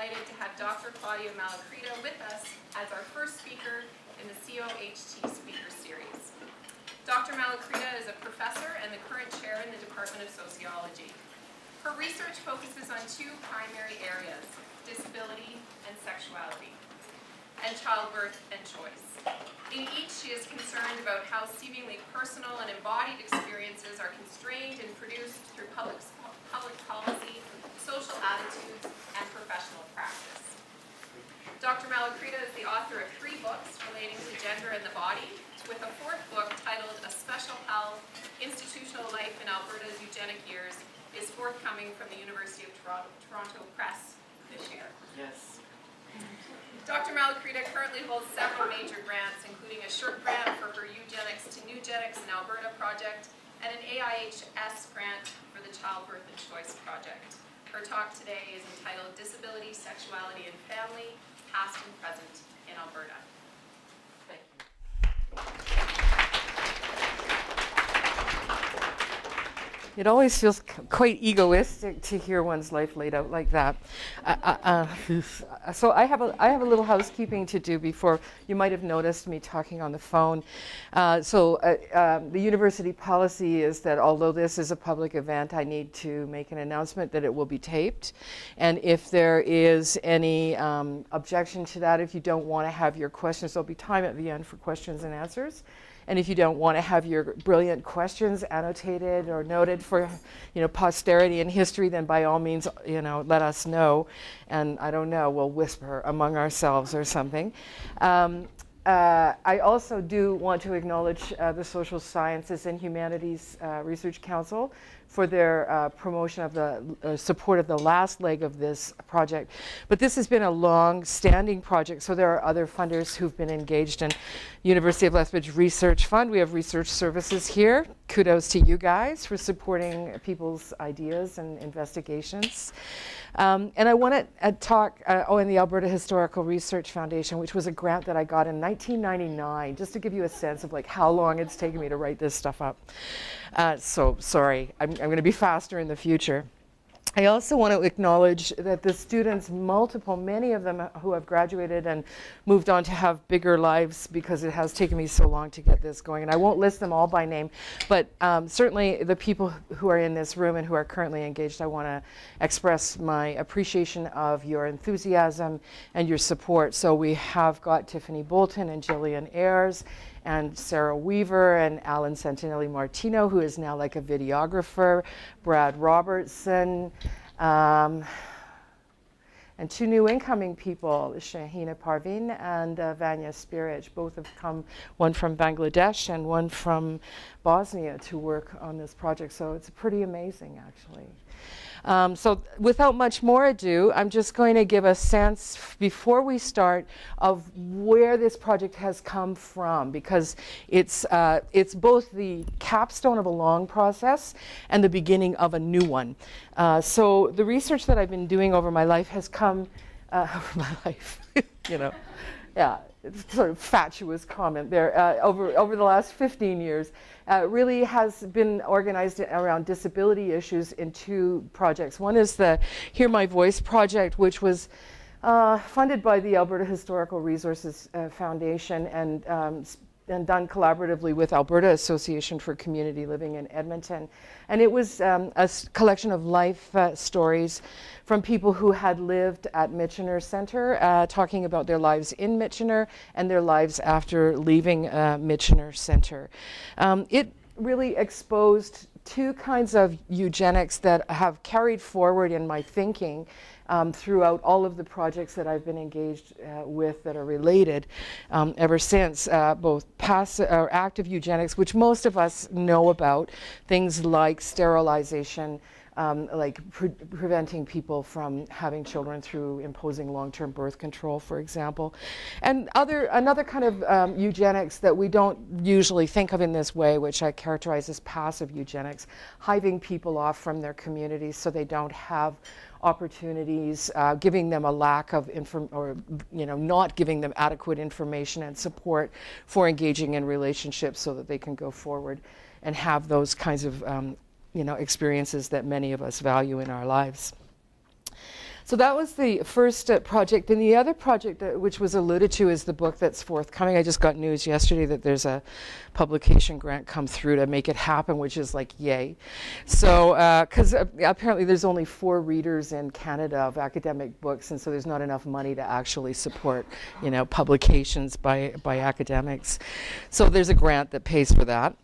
delighted to have Dr. Claudia Malacrida with us as our first speaker in the COHT Speaker Series. Dr. Malacrida is a professor and the current chair in the Department of Sociology. Her research focuses on two primary areas, disability and sexuality, and childbirth and choice. In each, she is concerned about how seemingly personal and embodied experiences are constrained and produced through public policy, social attitudes, and professional practice. Dr. Malacrida is the author of 3 books relating to gender and the body, with a 4th book titled A Special Health, Institutional Life in Alberta's Eugenic Years, is forthcoming from the University of Toronto Press this year. Yes. Dr. Malacrida currently holds several major grants, including a SHIRT grant for her Eugenics to Newgenics in Alberta project, and an AIHS grant for the Childbirth and Choice project. Her talk today is entitled Disability, Sexuality, and Family, Past and Present in Alberta. Thank you. It always feels quite egoistic to hear one's life laid out like that. So I have a little housekeeping to do before. You might have noticed me talking on the phone. The university policy is that although this is a public event, I need to make an announcement that it will be taped. And if there is any objection to that, if you don't want to have your questions, there'll be time at the end for questions and answers. And if you don't want to have your brilliant questions annotated or noted for, posterity and history, then by all means, let us know. And I don't know, we'll whisper among ourselves or something. I also do want to acknowledge the Social Sciences and Humanities Research Council for their promotion of the support of the last leg of this project. But this has been a long-standing project, so there are other funders who've been engaged in University of Lethbridge Research Fund. We have research services here. Kudos to you guys for supporting people's ideas and investigations. And I want to talk, in the Alberta Historical Research Foundation, which was a grant that I got in 1999, just to give you a sense of how long it's taken me to write this stuff up. So sorry, I'm going to be faster in the future. I also want to acknowledge that the students, many of them who have graduated and moved on to have bigger lives, because it has taken me so long to get this going. And I won't list them all by name, but certainly the people who are in this room and who are currently engaged, I want to express my appreciation of your enthusiasm and your support. So we have got Tiffany Bolton and Jillian Ayres, and Sarah Weaver and Alan Santinelli Martino, who is now like a videographer, Brad Robertson, and 2 new incoming people, Shahina Parveen and Vanya Spiric. Both have come, one from Bangladesh and one from Bosnia, to work on this project. So it's pretty amazing, actually. So without much more ado, I'm just going to give a sense before we start of where this project has come from, because it's both the capstone of a long process and the beginning of a new one. So the research that I've been doing over my life has come over my life, yeah, it's sort of fatuous comment there, over the last 15 years. Really has been organized around disability issues in 2 projects. One is the Hear My Voice project, which was funded by the Alberta Historical Resources Foundation and done collaboratively with Alberta Association for Community Living in Edmonton. And it was a collection of life stories from people who had lived at Michener Centre, talking about their lives in Michener and their lives after leaving Michener Centre. It really exposed 2 kinds of eugenics that have carried forward in my thinking throughout all of the projects that I've been engaged with that are related ever since, both passive or active eugenics, which most of us know about, things like sterilization, like preventing people from having children through imposing long-term birth control, for example, and another kind of eugenics that we don't usually think of in this way, which I characterize as passive eugenics, hiving people off from their communities so they don't have opportunities, giving them a lack of not giving them adequate information and support for engaging in relationships so that they can go forward and have those kinds of experiences that many of us value in our lives. So that was the first project. And the other project which was alluded to is the book that's forthcoming. I just got news yesterday that there's a publication grant come through to make it happen, which is like, yay. So, because apparently there's only 4 readers in Canada of academic books, and so there's not enough money to actually support, publications by academics. So there's a grant that pays for that.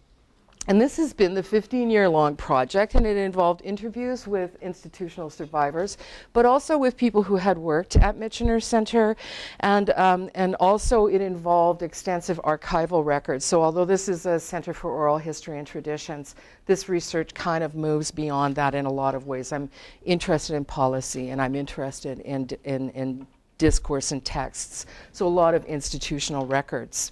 And this has been the 15-year-long project, and it involved interviews with institutional survivors, but also with people who had worked at Michener Center, and also it involved extensive archival records. So although this is a Center for Oral History and Traditions, this research kind of moves beyond that in a lot of ways. I'm interested in policy, and I'm interested in discourse and texts, so a lot of institutional records.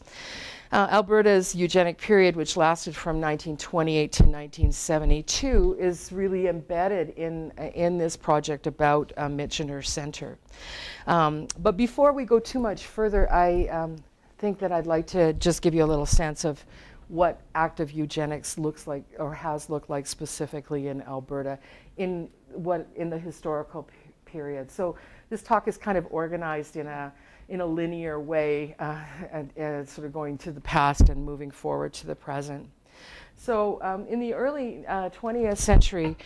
Alberta's eugenic period, which lasted from 1928 to 1972, is really embedded in this project about Michener Center. But before we go too much further, I think that I'd like to just give you a little sense of what active eugenics looks like or has looked like specifically in Alberta in the historical period. So this talk is kind of organized in a linear way, and sort of going to the past and moving forward to the present. So in the early 20th century,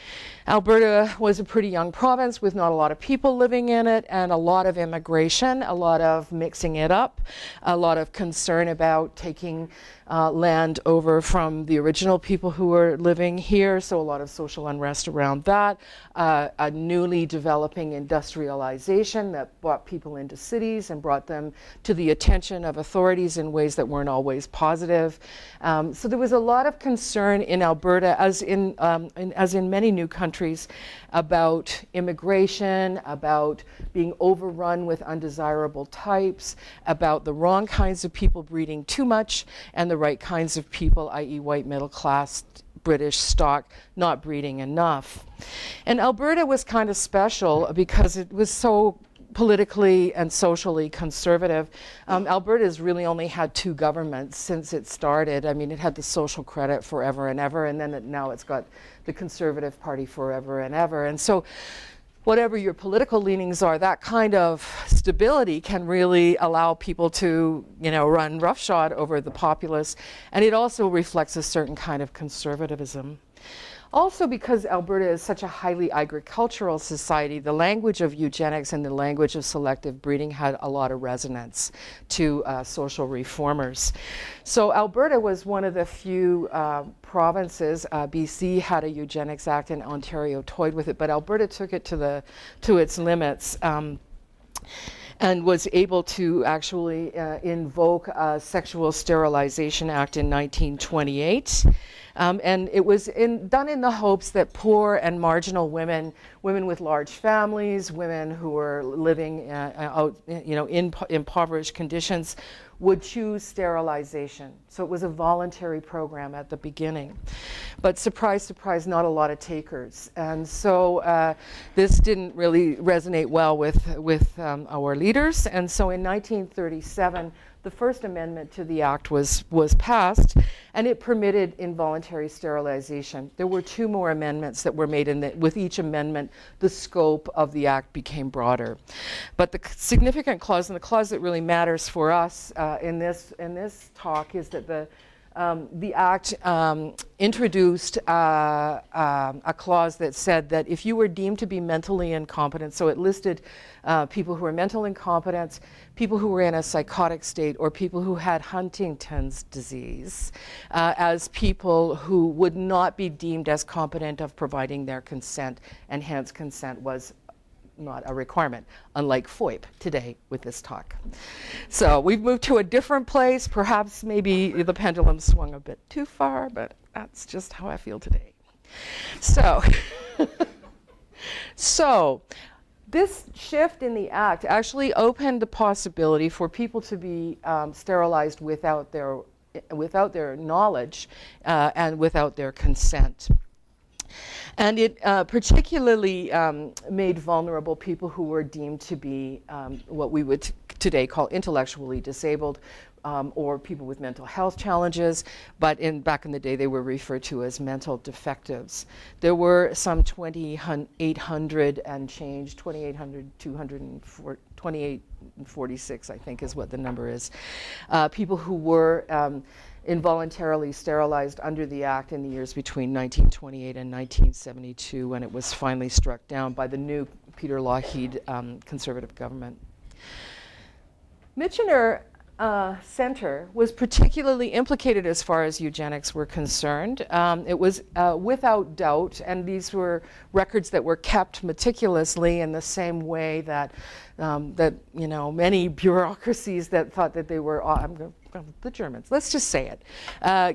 Alberta was a pretty young province with not a lot of people living in it, and a lot of immigration, a lot of mixing it up, a lot of concern about taking land over from the original people who were living here, so a lot of social unrest around that, a newly developing industrialization that brought people into cities and brought them to the attention of authorities in ways that weren't always positive. So there was a lot of concern in Alberta, as in many new countries, about immigration, about being overrun with undesirable types, about the wrong kinds of people breeding too much, and the right kinds of people, i.e. white middle class British stock, not breeding enough. And Alberta was kind of special because it was so politically and socially conservative. Alberta's really only had 2 governments since it started. I mean, it had the Social Credit forever and ever, and then now it's got the Conservative Party forever and ever. And so whatever your political leanings are, that kind of stability can really allow people to, run roughshod over the populace. And it also reflects a certain kind of conservatism. Also, because Alberta is such a highly agricultural society, the language of eugenics and the language of selective breeding had a lot of resonance to social reformers. So Alberta was one of the few provinces. BC had a Eugenics Act and Ontario toyed with it, but Alberta took it to its limits. And was able to actually invoke a Sexual Sterilization Act in 1928. And it was done in the hopes that poor and marginal women with large families, women who were living in impoverished conditions, would choose sterilization. So it was a voluntary program at the beginning. But surprise, surprise, not a lot of takers. And so this didn't really resonate well with our leaders. And so in 1937, the first amendment to the act was passed, and it permitted involuntary sterilization. There were 2 more amendments that were made, and with each amendment, the scope of the act became broader. But the significant clause, and the clause that really matters for us in this talk, is that the act introduced a clause that said that if you were deemed to be mentally incompetent, so it listed people who were mental incompetence, people who were in a psychotic state, or people who had Huntington's disease, as people who would not be deemed as competent of providing their consent, and hence consent was not a requirement, unlike FOIP today with this talk. So we've moved to a different place. Perhaps maybe the pendulum swung a bit too far, but that's just how I feel today. So, so this shift in the act actually opened the possibility for people to be sterilized without their knowledge and without their consent. And it particularly made vulnerable people who were deemed to be what we would today call intellectually disabled, or people with mental health challenges, but back in the day they were referred to as mental defectives. There were some 2,800 and change, 2,846 I think is what the number is, people who were involuntarily sterilized under the Act in the years between 1928 and 1972, when it was finally struck down by the new Peter Lougheed Conservative government. Michener Center was particularly implicated as far as eugenics were concerned. It was without doubt, and these were records that were kept meticulously in the same way that many bureaucracies that thought that they were the Germans, let's just say it,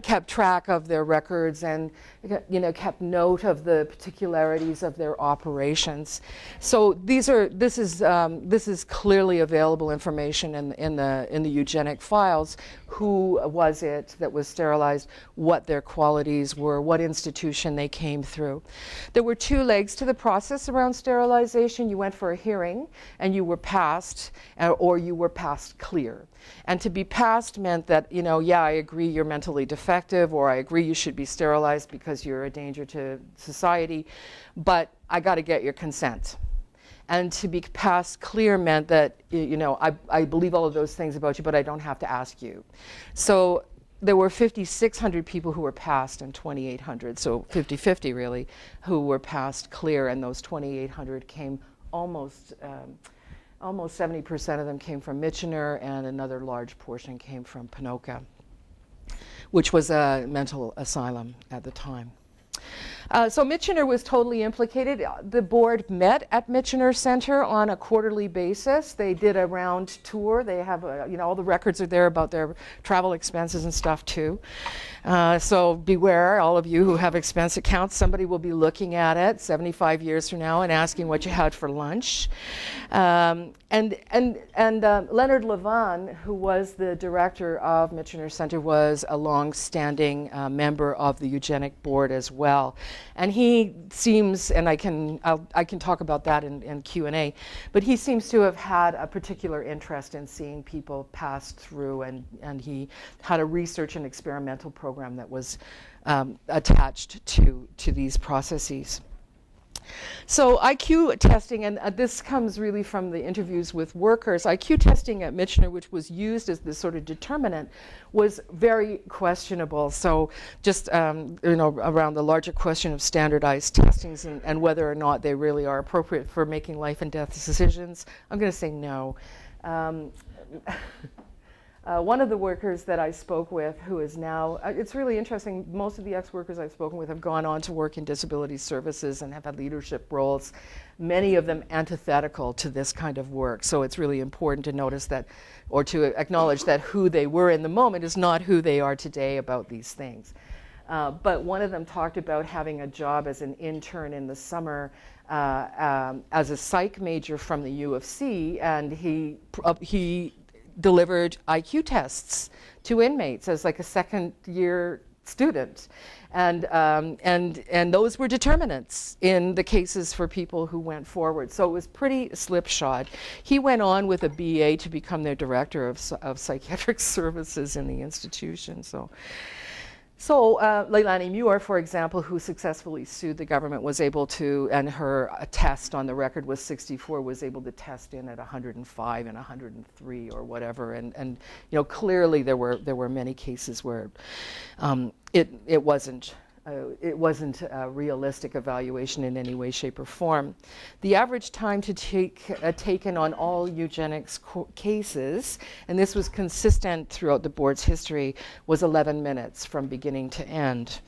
kept track of their records and kept note of the particularities of their operations. So this is clearly available information in the eugenic files. Who was it that was sterilized? What their qualities were? What institution they came through? There were two legs to the process around sterilization. You went for a hearing, and you were passed, or you were passed clear. And to be passed meant that, yeah, I agree you're mentally defective, or I agree you should be sterilized because you're a danger to society, but I got to get your consent. And to be passed clear meant that, I believe all of those things about you, but I don't have to ask you. So there were 5,600 people who were passed and 2,800, so 50-50 really, who were passed clear, and those 2,800 came almost 70% of them came from Michener, and another large portion came from Ponoka, which was a mental asylum at the time. So Michener was totally implicated. The board met at Michener Center on a quarterly basis. They did a round tour. They have, all the records are there about their travel expenses and stuff too. So beware, all of you who have expense accounts. Somebody will be looking at it 75 years from now and asking what you had for lunch. And Leonard Levin, who was the director of Michener Center, was a long-standing member of the eugenic board as well. And he seems, and I can talk about that in Q&A, but he seems to have had a particular interest in seeing people pass through, and he had a research and experimental program that was attached to these processes. So IQ testing, and this comes really from the interviews with workers, IQ testing at Michener, which was used as this sort of determinant, was very questionable. So just around the larger question of standardized testings and whether or not they really are appropriate for making life and death decisions, I'm going to say no. One of the workers that I spoke with, who is now, it's really interesting, most of the ex-workers I've spoken with have gone on to work in disability services and have had leadership roles, many of them antithetical to this kind of work. So it's really important to notice that, or to acknowledge that who they were in the moment is not who they are today about these things. But one of them talked about having a job as an intern in the summer as a psych major from the U of C, and he delivered IQ tests to inmates as like a second-year student, and those were determinants in the cases for people who went forward. So it was pretty slipshod. He went on with a BA to become their director of psychiatric services in the institution. So Leilani Muir, for example, who successfully sued the government, was able to, and her test on the record was 64, was able to test in at 105 and 103 or whatever. And clearly there were many cases where it wasn't a realistic evaluation in any way, shape, or form. The average time to taken on all eugenics cases, and this was consistent throughout the board's history, was 11 minutes from beginning to end.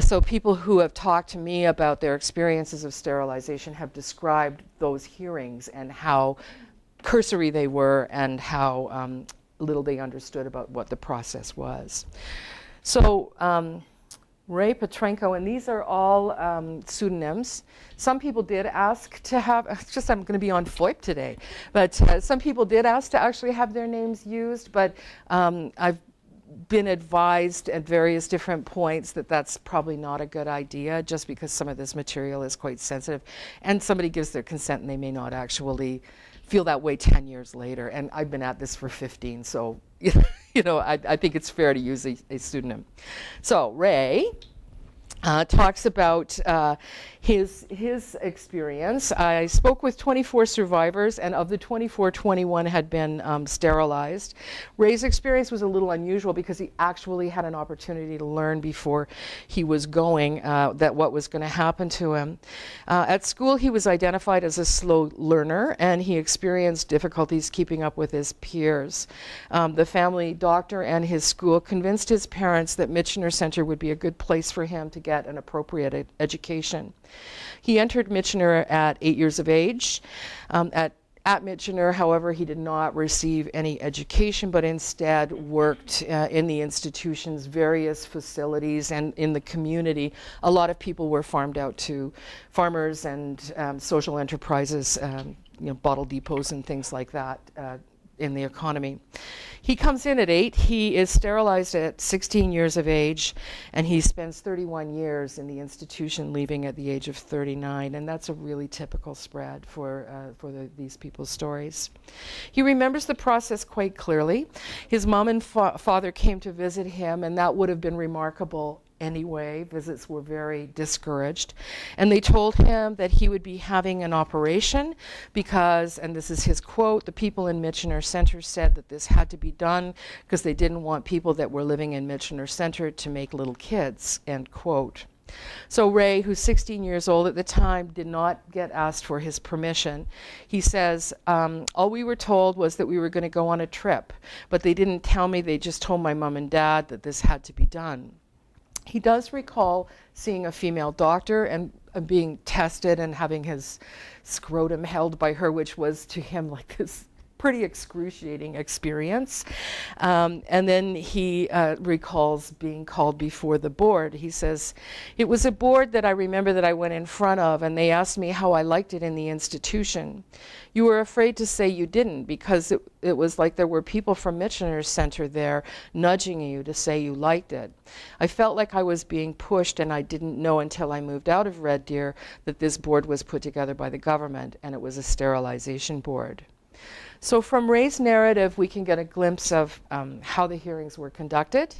So people who have talked to me about their experiences of sterilization have described those hearings and how cursory they were and how little they understood about what the process was. So Ray Petrenko, and these are all pseudonyms. Some people did ask to have, it's just I'm going to be on FOIP today, but some people did ask to actually have their names used, but I've been advised at various different points that that's probably not a good idea, just because some of this material is quite sensitive, and somebody gives their consent and they may not actually feel that way 10 years later. And I've been at this for 15, so I think it's fair to use a pseudonym. So Ray talks about his experience. I spoke with 24 survivors, and of the 24, 21 had been sterilized. Ray's experience was a little unusual because he actually had an opportunity to learn before he was going that what was going to happen to him. At school, he was identified as a slow learner, and he experienced difficulties keeping up with his peers. The family doctor and his school convinced his parents that Michener Center would be a good place for him to get an appropriate education. He entered Michener at 8 years of age. At Michener, however, he did not receive any education, but instead worked in the institution's various facilities and in the community. A lot of people were farmed out to farmers and social enterprises, bottle depots and things like that in the economy. He comes in at 8. He is sterilized at 16 years of age, and he spends 31 years in the institution, leaving at the age of 39, and that's a really typical spread for these people's stories. He remembers the process quite clearly. His mom and father came to visit him, and that would have been remarkable anyway. Visits were very discouraged. And they told him that he would be having an operation because, and this is his quote, the people in Michener Center said that this had to be done because they didn't want people that were living in Michener Center to make little kids, end quote. So Ray, who's 16 years old at the time, did not get asked for his permission. He says, all we were told was that we were going to go on a trip, but they didn't tell me, they just told my mom and dad that this had to be done. He does recall seeing a female doctor and being tested and having his scrotum held by her, which was to him like this pretty excruciating experience. And then he recalls being called before the board. He says, it was a board that I remember that I went in front of, and they asked me how I liked it in the institution. You were afraid to say you didn't because it was like there were people from Michener Center there nudging you to say you liked it. I felt like I was being pushed, and I didn't know until I moved out of Red Deer that this board was put together by the government, and it was a sterilization board. So from Ray's narrative, we can get a glimpse of how the hearings were conducted.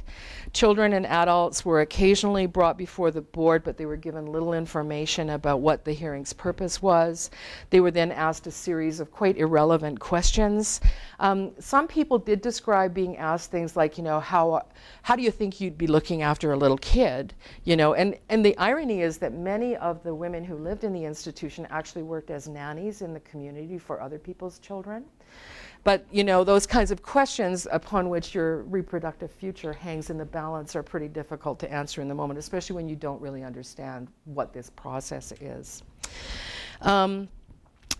Children and adults were occasionally brought before the board, but they were given little information about what the hearing's purpose was. They were then asked a series of quite irrelevant questions. Some people did describe being asked things like, how do you think you'd be looking after a little kid? And the irony is that many of the women who lived in the institution actually worked as nannies in the community for other people's children. But, those kinds of questions upon which your reproductive future hangs in the balance are pretty difficult to answer in the moment, especially when you don't really understand what this process is.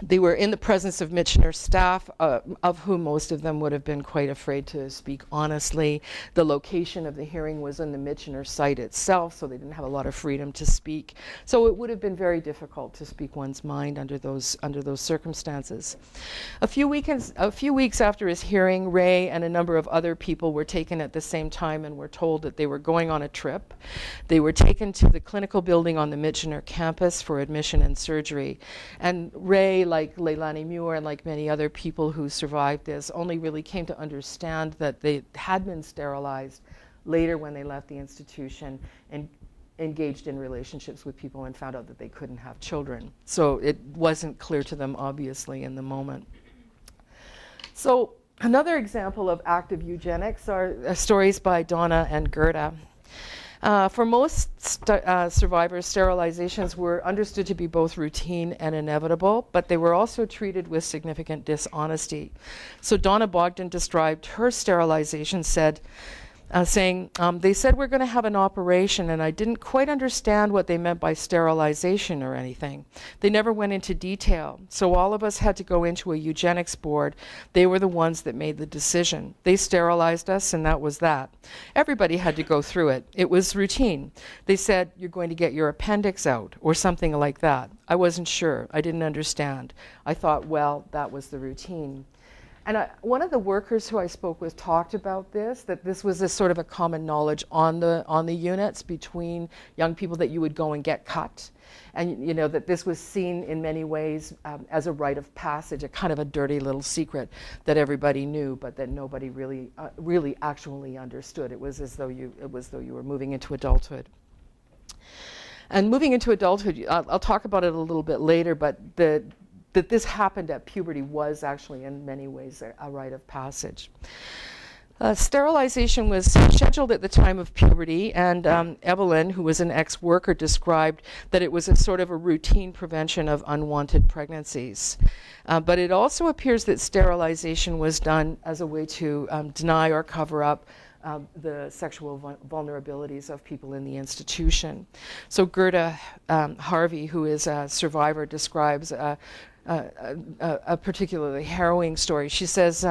They were in the presence of Michener staff, of whom most of them would have been quite afraid to speak honestly. The location of the hearing was in the Michener site itself, so they didn't have a lot of freedom to speak. So it would have been very difficult to speak one's mind under those circumstances. A few weeks after his hearing, Ray and a number of other people were taken at the same time and were told that they were going on a trip. They were taken to the clinical building on the Michener campus for admission and surgery. And Ray, like Leilani Muir and like many other people who survived this, only really came to understand that they had been sterilized later when they left the institution and engaged in relationships with people and found out that they couldn't have children. So it wasn't clear to them, obviously, in the moment. So another example of active eugenics are stories by Donna and Gerda. For most survivors, sterilizations were understood to be both routine and inevitable, but they were also treated with significant dishonesty. So Donna Bogdan described her sterilization, saying, they said we're going to have an operation, and I didn't quite understand what they meant by sterilization or anything. They never went into detail, so all of us had to go into a eugenics board. They were the ones that made the decision. They sterilized us, and that was that. Everybody had to go through it. It was routine. They said, you're going to get your appendix out, or something like that. I wasn't sure. I didn't understand. I thought, well, that was the routine. And one of the workers who I spoke with talked about this, that this was a sort of a common knowledge on the units between young people, that you would go and get cut. And you know, that this was seen in many ways as a rite of passage, a kind of a dirty little secret that everybody knew, but that nobody really actually understood. It was as though you were moving into adulthood. And moving into adulthood, I'll talk about it a little bit later, but that this happened at puberty was actually in many ways a rite of passage. Sterilization was scheduled at the time of puberty, and Evelyn, who was an ex-worker, described that it was a sort of a routine prevention of unwanted pregnancies. But it also appears that sterilization was done as a way to deny or cover up the sexual vulnerabilities of people in the institution. So Gerda Harvey, who is a survivor, describes a particularly harrowing story. She says,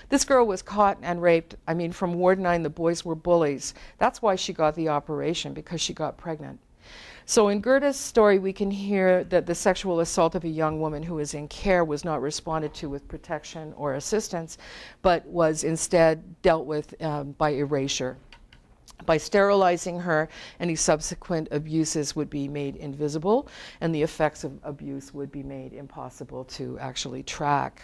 this girl was caught and raped. I mean, from Ward 9, the boys were bullies. That's why she got the operation, because she got pregnant. So in Gerda's story, we can hear that the sexual assault of a young woman who was in care was not responded to with protection or assistance, but was instead dealt with by erasure. By sterilizing her, any subsequent abuses would be made invisible, and the effects of abuse would be made impossible to actually track.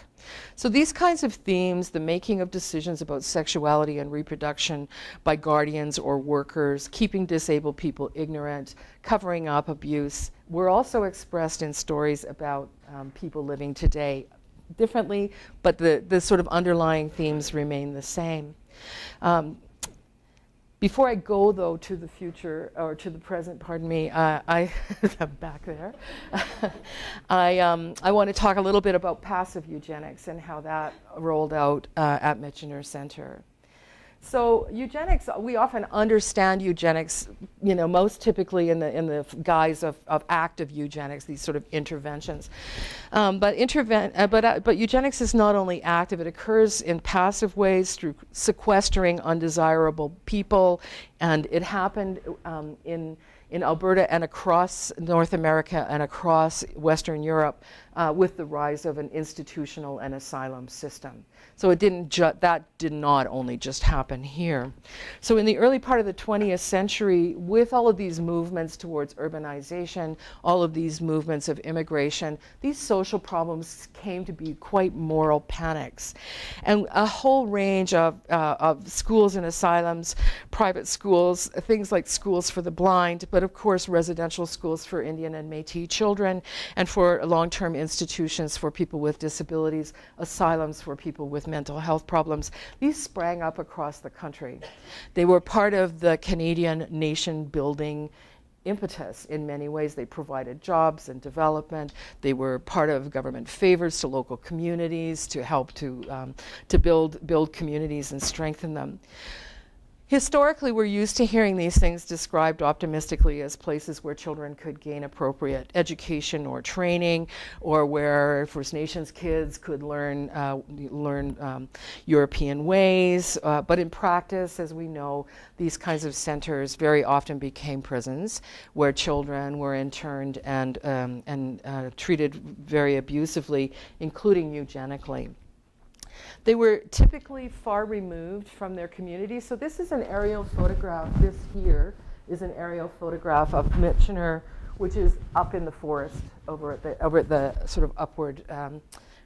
So these kinds of themes, the making of decisions about sexuality and reproduction by guardians or workers, keeping disabled people ignorant, covering up abuse, were also expressed in stories about people living today differently, but the sort of underlying themes remain the same. Before I go, though, to the future, or to the present, pardon me, I'm back there. I want to talk a little bit about passive eugenics and how that rolled out at Michener Center. So eugenics, we often understand eugenics, you know, most typically in the guise of active eugenics, these sort of interventions. But eugenics is not only active; it occurs in passive ways through sequestering undesirable people, and it happened in Alberta and across North America and across Western Europe with the rise of an institutional and asylum system. So it that did not only just happen here. So in the early part of the 20th century, with all of these movements towards urbanization, all of these movements of immigration, these social problems came to be quite moral panics. And a whole range of schools and asylums, private schools, things like schools for the blind, but of course residential schools for Indian and Métis children, and for long-term institutions for people with disabilities, asylums for people with mental health problems. These sprang up across the country. They were part of the Canadian nation-building impetus in many ways. They provided jobs and development. They were part of government favors to local communities to help to build communities and strengthen them. Historically, we're used to hearing these things described optimistically as places where children could gain appropriate education or training, or where First Nations kids could learn European ways. But in practice, as we know, these kinds of centers very often became prisons where children were interned and treated very abusively, including eugenically. They were typically far removed from their community. So this is an aerial photograph. This here is an aerial photograph of Michener, which is up in the forest over at the sort of upward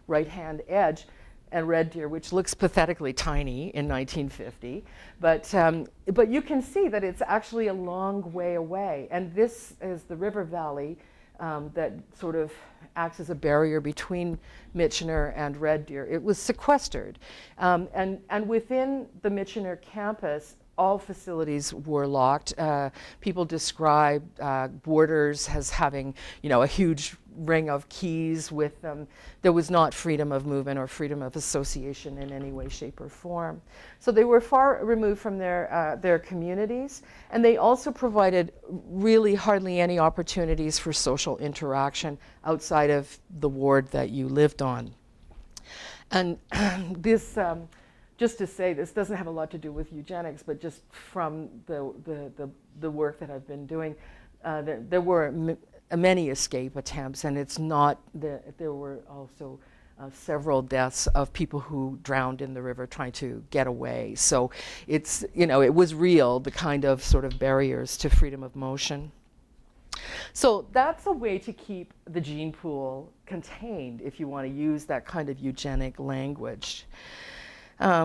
right-hand edge, and Red Deer, which looks pathetically tiny in 1950. But you can see that it's actually a long way away. And this is the river valley that sort of acts as a barrier between Michener and Red Deer. It was sequestered. And within the Michener campus, all facilities were locked. People describe boarders as having, a huge ring of keys with them. There was not freedom of movement or freedom of association in any way, shape, or form. So they were far removed from their communities, and they also provided really hardly any opportunities for social interaction outside of the ward that you lived on. And this, just to say, this doesn't have a lot to do with eugenics, but just from the work that I've been doing, there were many escape attempts, and it's not that there were also several deaths of people who drowned in the river trying to get away. So it's, it was real, the kind of sort of barriers to freedom of motion. So that's a way to keep the gene pool contained if you want to use that kind of eugenic language.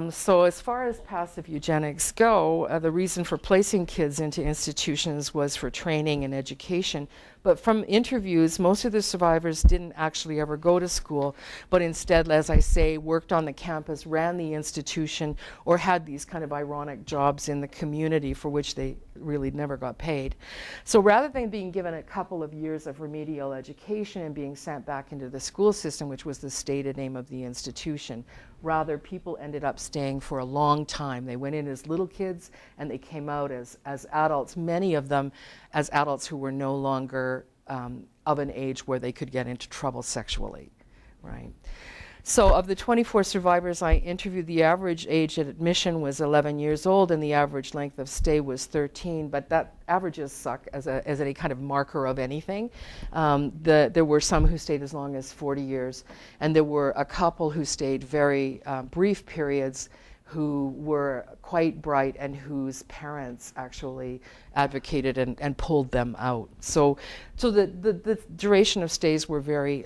So as far as passive eugenics go, the reason for placing kids into institutions was for training and education. But from interviews, most of the survivors didn't actually ever go to school, but instead, as I say, worked on the campus, ran the institution, or had these kind of ironic jobs in the community for which they really never got paid. So rather than being given a couple of years of remedial education and being sent back into the school system, which was the stated aim of the institution, rather people ended up staying for a long time. They went in as little kids and they came out as adults, many of them as adults who were no longer of an age where they could get into trouble sexually, right? So of the 24 survivors I interviewed, the average age at admission was 11 years old and the average length of stay was 13, but that averages suck as any kind of marker of anything. There were some who stayed as long as 40 years, and there were a couple who stayed very brief periods who were quite bright and whose parents actually advocated and pulled them out. So the duration of stays were very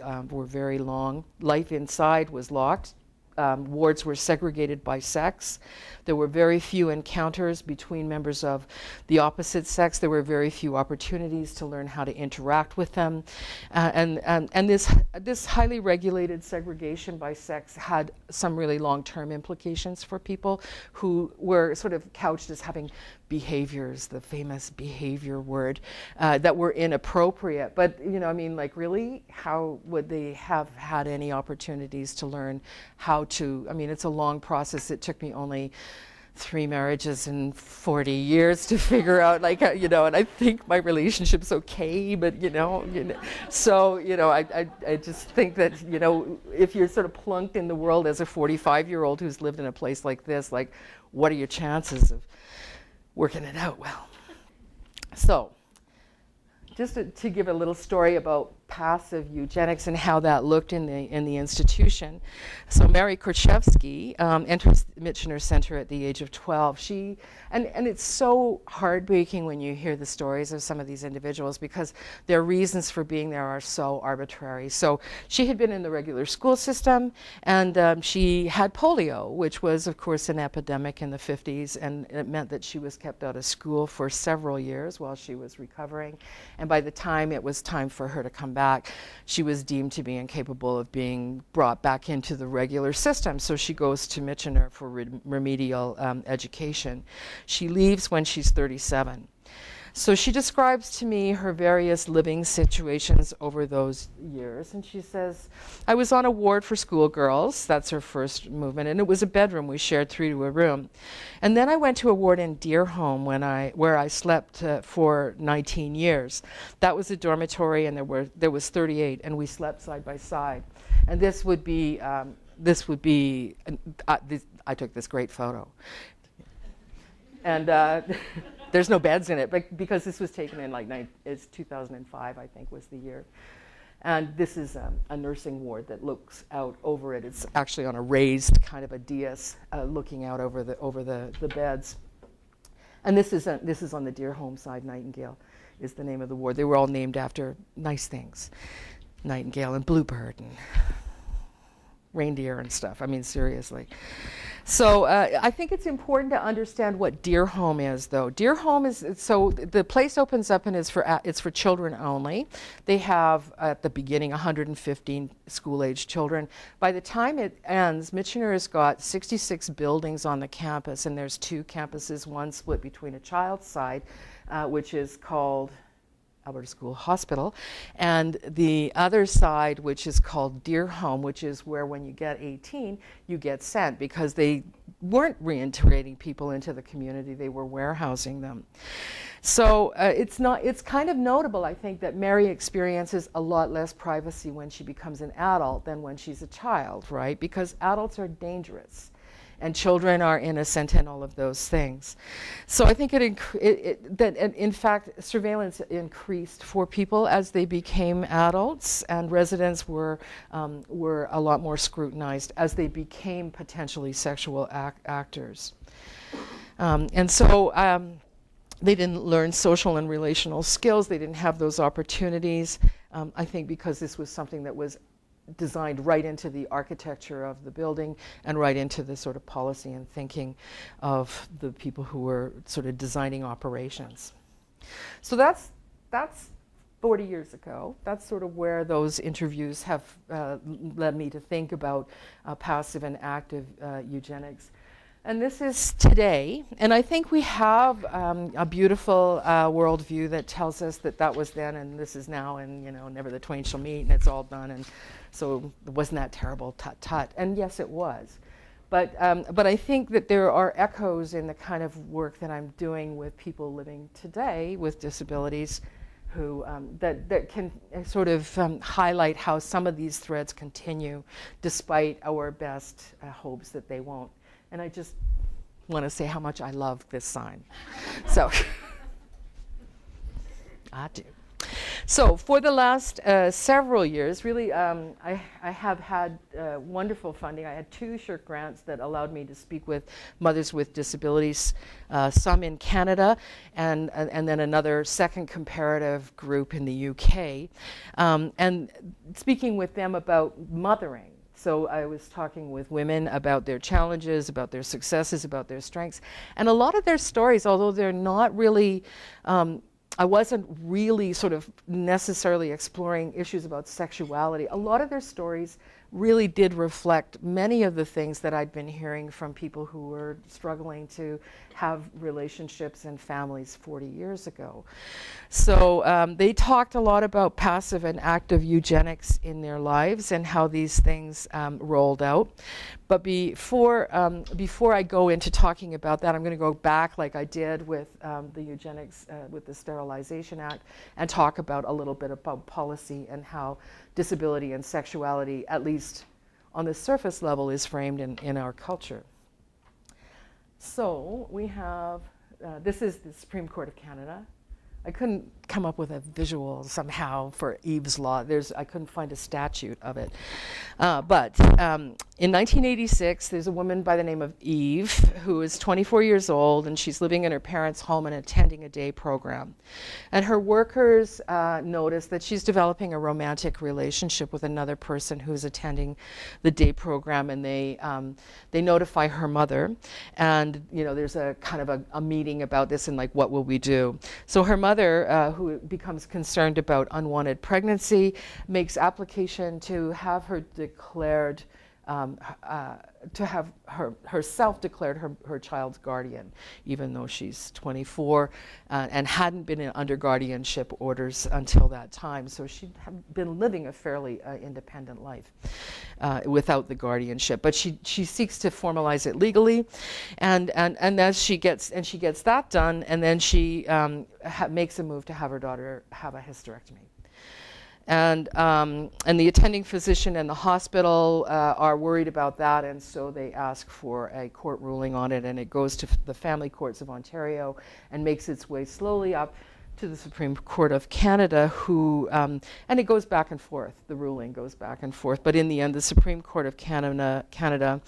long. Life inside was locked. Wards were segregated by sex. There were very few encounters between members of the opposite sex. There were very few opportunities to learn how to interact with them. And this highly regulated segregation by sex had some really long-term implications for people who were sort of couched as having behaviors, the famous behavior word, that were inappropriate. But, really, how would they have had any opportunities to learn how to, it's a long process. It took me only 3 marriages in 40 years to figure out, and I think my relationship's okay, but, so, I just think that, if you're sort of plunked in the world as a 45-year-old who's lived in a place like this, what are your chances of working it out well? So, just to give a little story about passive eugenics and how that looked in the institution. So Mary Korchevsky enters the Michener Center at the age of 12. And it's so heartbreaking when you hear the stories of some of these individuals because their reasons for being there are so arbitrary. So she had been in the regular school system, and she had polio, which was, of course, an epidemic in the 50s, and it meant that she was kept out of school for several years while she was recovering. And by the time it was time for her to come back, she was deemed to be incapable of being brought back into the regular system. So she goes to Michener for remedial education. She leaves when she's 37. So she describes to me her various living situations over those years. And she says, I was on a ward for schoolgirls. That's her first movement. And it was a bedroom. We shared 3 to a room. And then I went to a ward in Deerholm where I slept for 19 years. That was a dormitory, and there was 38, and we slept side by side. And this would be, I took this great photo. And there's no beds in it, but because this was taken in it's 2005, I think was the year. And this is a nursing ward that looks out over it. It's actually on a raised kind of a dais looking out over the beds. And this is on the Deerholm side. Nightingale is the name of the ward. They were all named after nice things. Nightingale and Bluebird and reindeer and stuff. Seriously. So I think it's important to understand what Deerholm is, though. Deerholm is, so the place opens up and it's for children only. They have, at the beginning, 115 school-age children. By the time it ends, Michener has got 66 buildings on the campus, and there's 2 campuses, one split between a child's side, which is called Alberta School Hospital, and the other side, which is called Deerholm, which is where when you get 18, you get sent because they weren't reintegrating people into the community, they were warehousing them. So it's kind of notable, I think, that Mary experiences a lot less privacy when she becomes an adult than when she's a child, right? Because adults are dangerous. and children are innocent and all of those things. So I think in fact, surveillance increased for people as they became adults, and residents were a lot more scrutinized as they became potentially sexual actors. And so they didn't learn social and relational skills. They didn't have those opportunities. I think because this was something that was designed right into the architecture of the building and right into the sort of policy and thinking of the people who were sort of designing operations. So that's 40 years ago. That's sort of where those interviews have led me to think about passive and active eugenics. And this is today, and I think we have a beautiful worldview that tells us that that was then and this is now, and never the twain shall meet, and it's all done, and so it wasn't that terrible, tut tut. And yes, it was, but I think that there are echoes in the kind of work that I'm doing with people living today with disabilities, who that can sort of highlight how some of these threads continue, despite our best hopes that they won't. And I just want to say how much I love this sign. So, I do. So for the last several years, really, I have had wonderful funding. I had 2 SSHRC grants that allowed me to speak with mothers with disabilities, some in Canada, and then another second comparative group in the UK, and speaking with them about mothering. So I was talking with women about their challenges, about their successes, about their strengths. And a lot of their stories, although they're not really, I wasn't really sort of necessarily exploring issues about sexuality, a lot of their stories really did reflect many of the things that I'd been hearing from people who were struggling to have relationships and families 40 years ago. So they talked a lot about passive and active eugenics in their lives and how these things rolled out. But before I go into talking about that, I'm going to go back like I did with the eugenics, with the Sterilization Act, and talk about a little bit about policy and how disability and sexuality, at least on the surface level, is framed in our culture. So we have, this is the Supreme Court of Canada. I couldn't come up with a visual somehow for Eve's Law. I couldn't find a statute of it. But in 1986, there's a woman by the name of Eve who is 24 years old, and she's living in her parents' home and attending a day program. And her workers notice that she's developing a romantic relationship with another person who's attending the day program, and they notify her mother. And there's a kind of a meeting about this and like, what will we do? So her mother, who becomes concerned about unwanted pregnancy, makes application to have her declared, to have herself declared her child's guardian, even though she's 24 and hadn't been under guardianship orders until that time. So she'd have been living a fairly independent life without the guardianship. But she seeks to formalize it legally, and as she gets that done, and then she makes a move to have her daughter have a hysterectomy. And the attending physician and the hospital are worried about that, and so they ask for a court ruling on it, and it goes to the family courts of Ontario and makes its way slowly up to the Supreme Court of Canada, who, and it goes back and forth, the ruling goes back and forth, but in the end, the Supreme Court of Canada,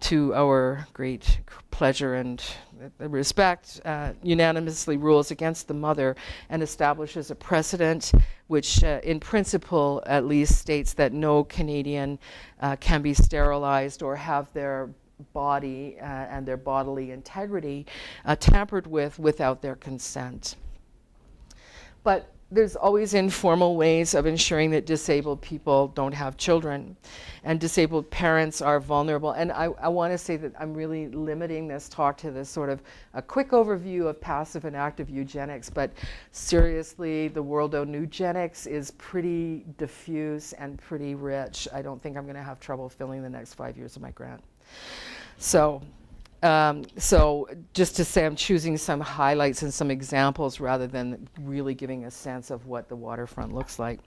to our great pleasure and respect, unanimously rules against the mother and establishes a precedent which, in principle, at least states that no Canadian can be sterilized or have their body and their bodily integrity tampered with without their consent. But there's always informal ways of ensuring that disabled people don't have children, and disabled parents are vulnerable. And I want to say that I'm really limiting this talk to this sort of a quick overview of passive and active eugenics, but seriously, the world of newgenics is pretty diffuse and pretty rich. I don't think I'm going to have trouble filling the next 5 years of my grant. So just to say, I'm choosing some highlights and some examples rather than really giving a sense of what the waterfront looks like.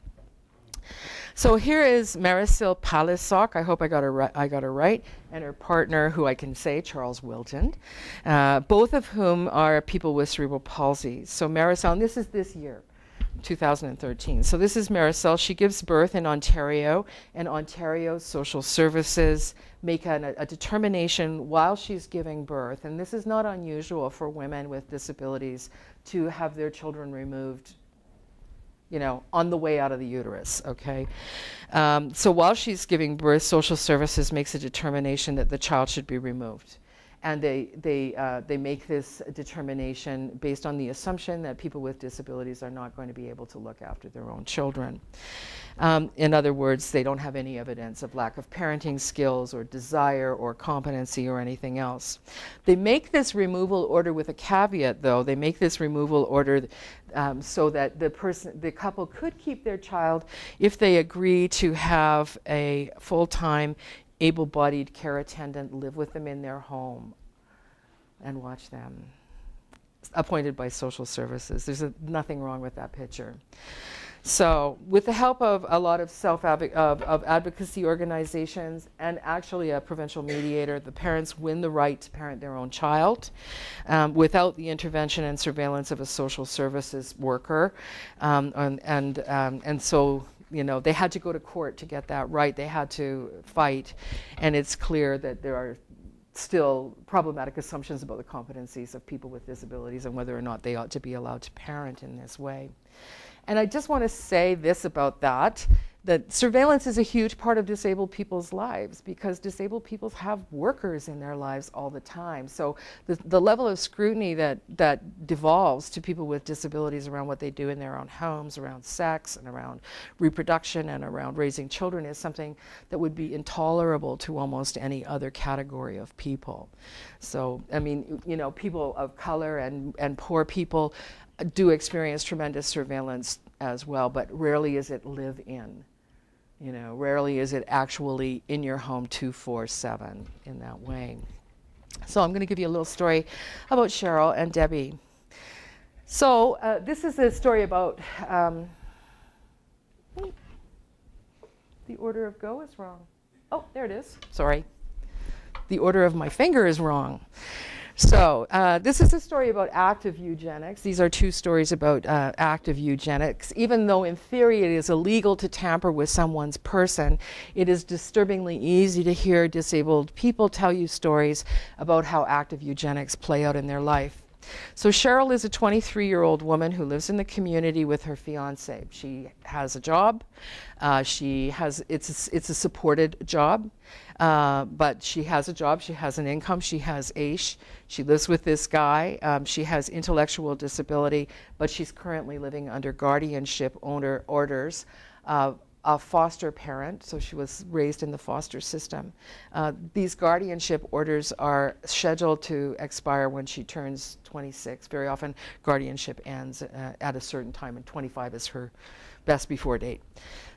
So here is Marisol Palisok, I hope I got her right, and her partner, who I can say, Charles Wilton, both of whom are people with cerebral palsy. So Marisol, and this is this year, 2013. So this is Marisol. She gives birth in Ontario, and Ontario Social Services make a determination while she's giving birth, and this is not unusual for women with disabilities to have their children removed, you know, on the way out of the uterus, okay? So while she's giving birth, Social Services makes a determination that the child should be removed. And they make this determination based on the assumption that people with disabilities are not going to be able to look after their own children. In other words, they don't have any evidence of lack of parenting skills or desire or competency or anything else. They make this removal order with a caveat, though. They make this removal order so that the couple could keep their child if they agree to have a full-time able-bodied care attendant live with them in their home and watch them, appointed by Social Services. There's nothing wrong with that picture. So with the help of a lot of advocacy organizations and actually a provincial mediator, the parents win the right to parent their own child without the intervention and surveillance of a social services worker. And so, you know, they had to go to court to get that right. They had to fight, and it's clear that there are still problematic assumptions about the competencies of people with disabilities and whether or not they ought to be allowed to parent in this way. And I just want to say this about that surveillance is a huge part of disabled people's lives, because disabled people have workers in their lives all the time. So the level of scrutiny that devolves to people with disabilities around what they do in their own homes, around sex and around reproduction and around raising children, is something that would be intolerable to almost any other category of people. So, I mean, you know, people of color and poor people do experience tremendous surveillance as well, but rarely is it live-in. You know, rarely is it actually in your home 24/7 in that way. So I'm going to give you a little story about Cheryl and Debbie. So this is a story about, the order of go is wrong. Oh, there it is. Sorry. The order of my finger is wrong. So this is a story about active eugenics. These are two stories about active eugenics. Even though in theory it is illegal to tamper with someone's person, it is disturbingly easy to hear disabled people tell you stories about how active eugenics play out in their life. So Cheryl is a 23-year-old woman who lives in the community with her fiance. She has a job. It's a supported job, but she has a job. She has an income. She has AISH. She lives with this guy. She has intellectual disability, but she's currently living under guardianship orders. A foster parent, so she was raised in the foster system. These guardianship orders are scheduled to expire when she turns 26. Very often guardianship ends at a certain time, and 25 is her best before date.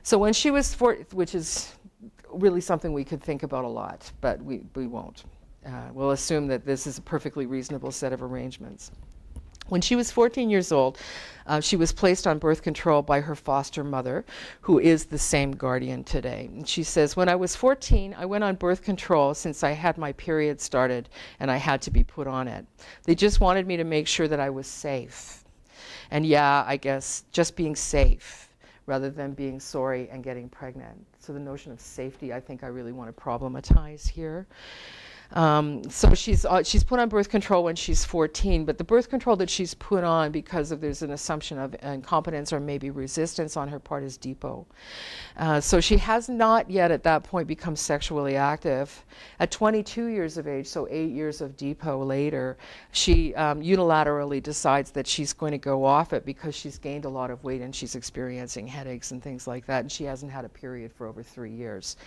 So when she was which is really something we could think about a lot, but we won't. We'll assume that this is a perfectly reasonable set of arrangements. When she was 14 years old, she was placed on birth control by her foster mother, who is the same guardian today. And she says, "When I was 14, I went on birth control since I had my period started and I had to be put on it. They just wanted me to make sure that I was safe. And yeah, I guess just being safe rather than being sorry and getting pregnant." So the notion of safety, I think I really want to problematize here. So she's put on birth control when she's 14, but the birth control that she's put on because there's an assumption of incompetence or maybe resistance on her part is depot. So she has not yet at that point become sexually active. At 22 years of age, so 8 years of depot later, she unilaterally decides that she's going to go off it because she's gained a lot of weight and she's experiencing headaches and things like that, and she hasn't had a period for over 3 years.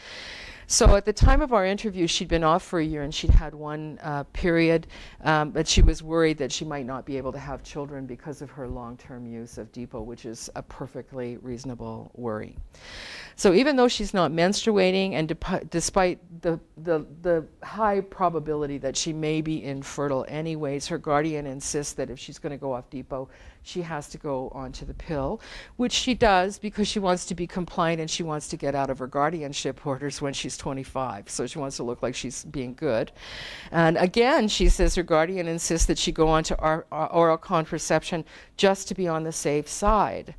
So at the time of our interview, she'd been off for 1.5 when she'd had one period, but she was worried that she might not be able to have children because of her long-term use of Depot, which is a perfectly reasonable worry. So even though she's not menstruating, and despite the high probability that she may be infertile anyways, her guardian insists that if she's going to go off Depot, she has to go onto the pill, which she does because she wants to be compliant and she wants to get out of her guardianship orders when she's 25. So she wants to look like she's being good. And again, she says her guardian insists that she go on to oral contraception just to be on the safe side.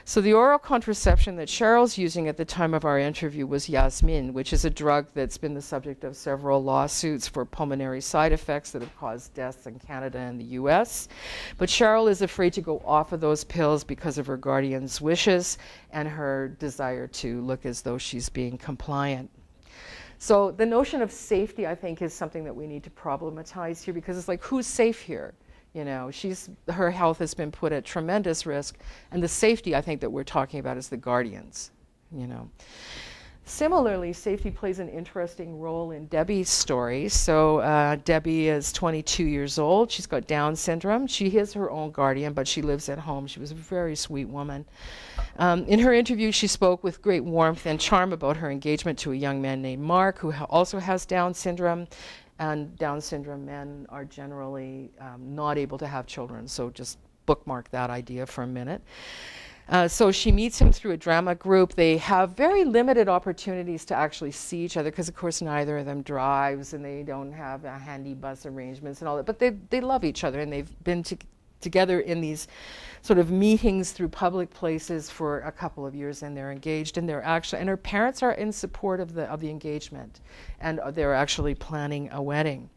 So the oral contraception that Cheryl's using at the time of our interview was Yasmin, which is a drug that's been the subject of several lawsuits for pulmonary side effects that have caused deaths in Canada and the US. But Cheryl is afraid to go off of those pills because of her guardian's wishes and her desire to look as though she's being compliant. So the notion of safety, I think, is something that we need to problematize here, because it's like, who's safe here? You know, her health has been put at tremendous risk, and the safety I think that we're talking about is the guardians, you know. Similarly, safety plays an interesting role in Debbie's story. So Debbie is 22 years old. She's got Down syndrome. She is her own guardian, but she lives at home. She was a very sweet woman. In her interview, she spoke with great warmth and charm about her engagement to a young man named Mark, who also has Down syndrome. And Down syndrome men are generally not able to have children, so just bookmark that idea for a minute. So she meets him through a drama group. They have very limited opportunities to actually see each other because, of course, neither of them drives and they don't have handy bus arrangements and all that. But they love each other, and they've been together in these sort of meetings through public places for a couple of years, and they're engaged, and and her parents are in support of the engagement, and they're actually planning a wedding.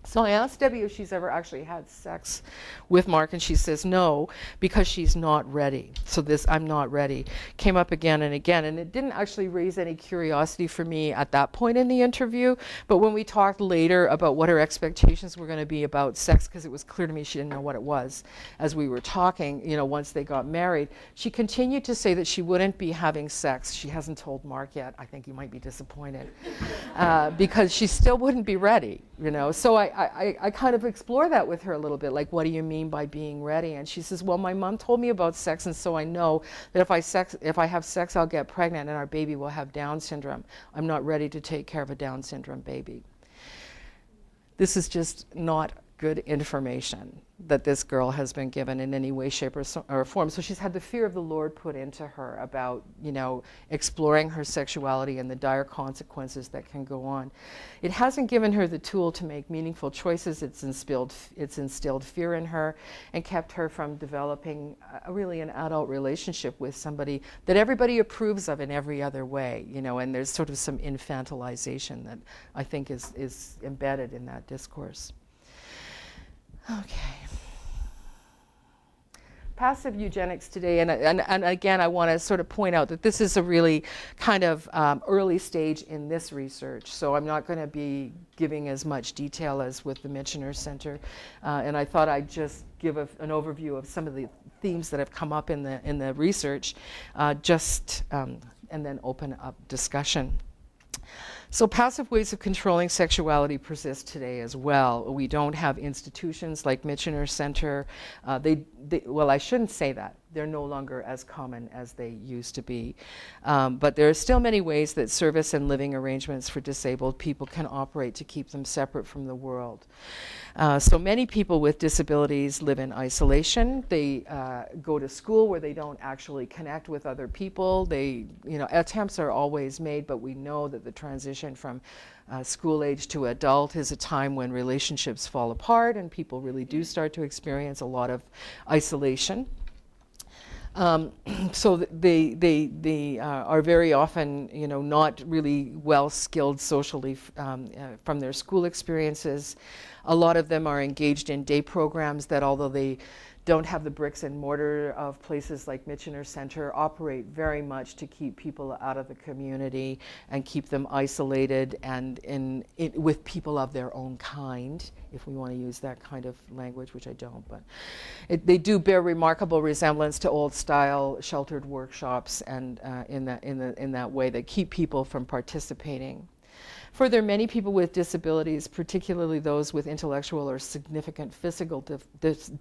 So I asked Debbie if she's ever actually had sex with Mark, and she says no, because she's not ready. So this "I'm not ready" came up again and again, and it didn't actually raise any curiosity for me at that point in the interview. But when we talked later about what her expectations were going to be about sex, because it was clear to me she didn't know what it was as we were talking, you know, once they got married, she continued to say that she wouldn't be having sex. She hasn't told Mark yet. I think you might be disappointed, because she still wouldn't be ready, you know. So I kind of explore that with her a little bit, like, what do you mean by being ready? And she says, well, my mom told me about sex, and so I know that if I have sex, I'll get pregnant and our baby will have Down syndrome. I'm not ready to take care of a Down syndrome baby. This is just not good information that this girl has been given in any way, shape, or form. So she's had the fear of the Lord put into her about, you know, exploring her sexuality and the dire consequences that can go on. It hasn't given her the tool to make meaningful choices. It's instilled fear in her and kept her from developing really an adult relationship with somebody that everybody approves of in every other way, you know, and there's sort of some infantilization that I think is embedded in that discourse. Okay. Passive eugenics today, and again, I want to sort of point out that this is a really kind of early stage in this research, so I'm not going to be giving as much detail as with the Michener Center, and I thought I'd just give an overview of some of the themes that have come up in the research, and then open up discussion. So passive ways of controlling sexuality persist today as well. We don't have institutions like Michener Center. Well, I shouldn't say that. They're no longer as common as they used to be. But there are still many ways that service and living arrangements for disabled people can operate to keep them separate from the world. So many people with disabilities live in isolation. They go to school where they don't actually connect with other people. Attempts are always made, but we know that the transition from school age to adult is a time when relationships fall apart and people really do start to experience a lot of isolation. So they are very often, not really well skilled socially from their school experiences. A lot of them are engaged in day programs that, although they don't have the bricks and mortar of places like Michener Center, operate very much to keep people out of the community and keep them isolated and with people of their own kind, if we want to use that kind of language, which I don't, but they do bear remarkable resemblance to old-style sheltered workshops, and in that way that keep people from participating. Further, many people with disabilities, particularly those with intellectual or significant physical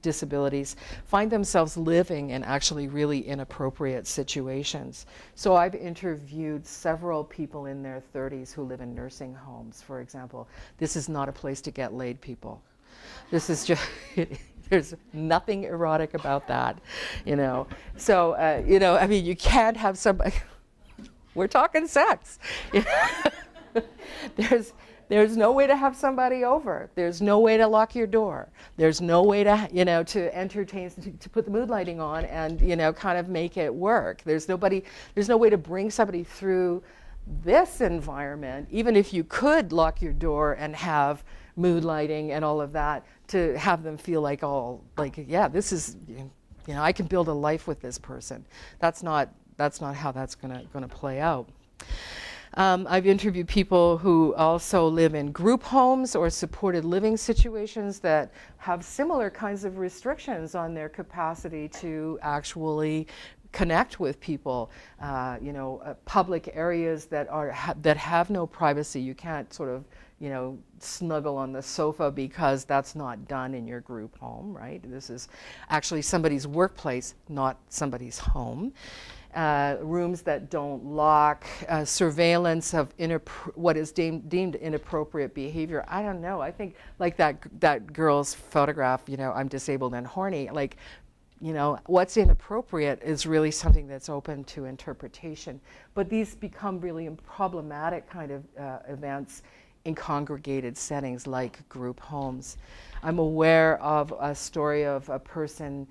disabilities, find themselves living in actually really inappropriate situations. So I've interviewed several people in their 30s who live in nursing homes, for example. This is not a place to get laid, people. This is just, there's nothing erotic about that, you know. So, you know, I mean, you can't have somebody, we're talking sex. There's no way to have somebody over. There's no way to lock your door. There's no way to, you know, to entertain, to put the mood lighting on and, you know, kind of make it work. There's no way to bring somebody through this environment, even if you could lock your door and have mood lighting and all of that, to have them feel like, oh, like, yeah, this is, you know, I can build a life with this person. That's not how that's gonna play out. I've interviewed people who also live in group homes or supported living situations that have similar kinds of restrictions on their capacity to actually connect with people. You know, public areas that have no privacy. You can't sort of, you know, snuggle on the sofa because that's not done in your group home, right? This is actually somebody's workplace, not somebody's home. Rooms that don't lock, surveillance of what is deemed inappropriate behavior. I don't know. I think like that girl's photograph, you know, I'm disabled and horny. Like, you know, what's inappropriate is really something that's open to interpretation. But these become really problematic kind of events in congregated settings like group homes. I'm aware of a story of a person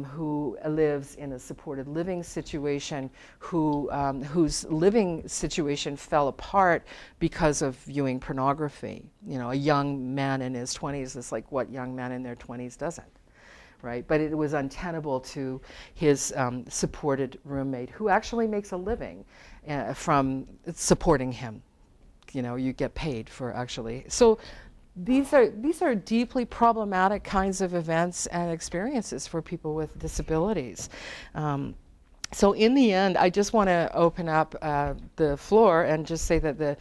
who lives in a supported living situation, whose living situation fell apart because of viewing pornography. You know, a young man in his 20s is like, what young man in their 20s doesn't, right? But it was untenable to his supported roommate, who actually makes a living from supporting him. You know, you get paid for actually. So these are deeply problematic kinds of events and experiences for people with disabilities. So in the end, I just want to open up the floor and just say that the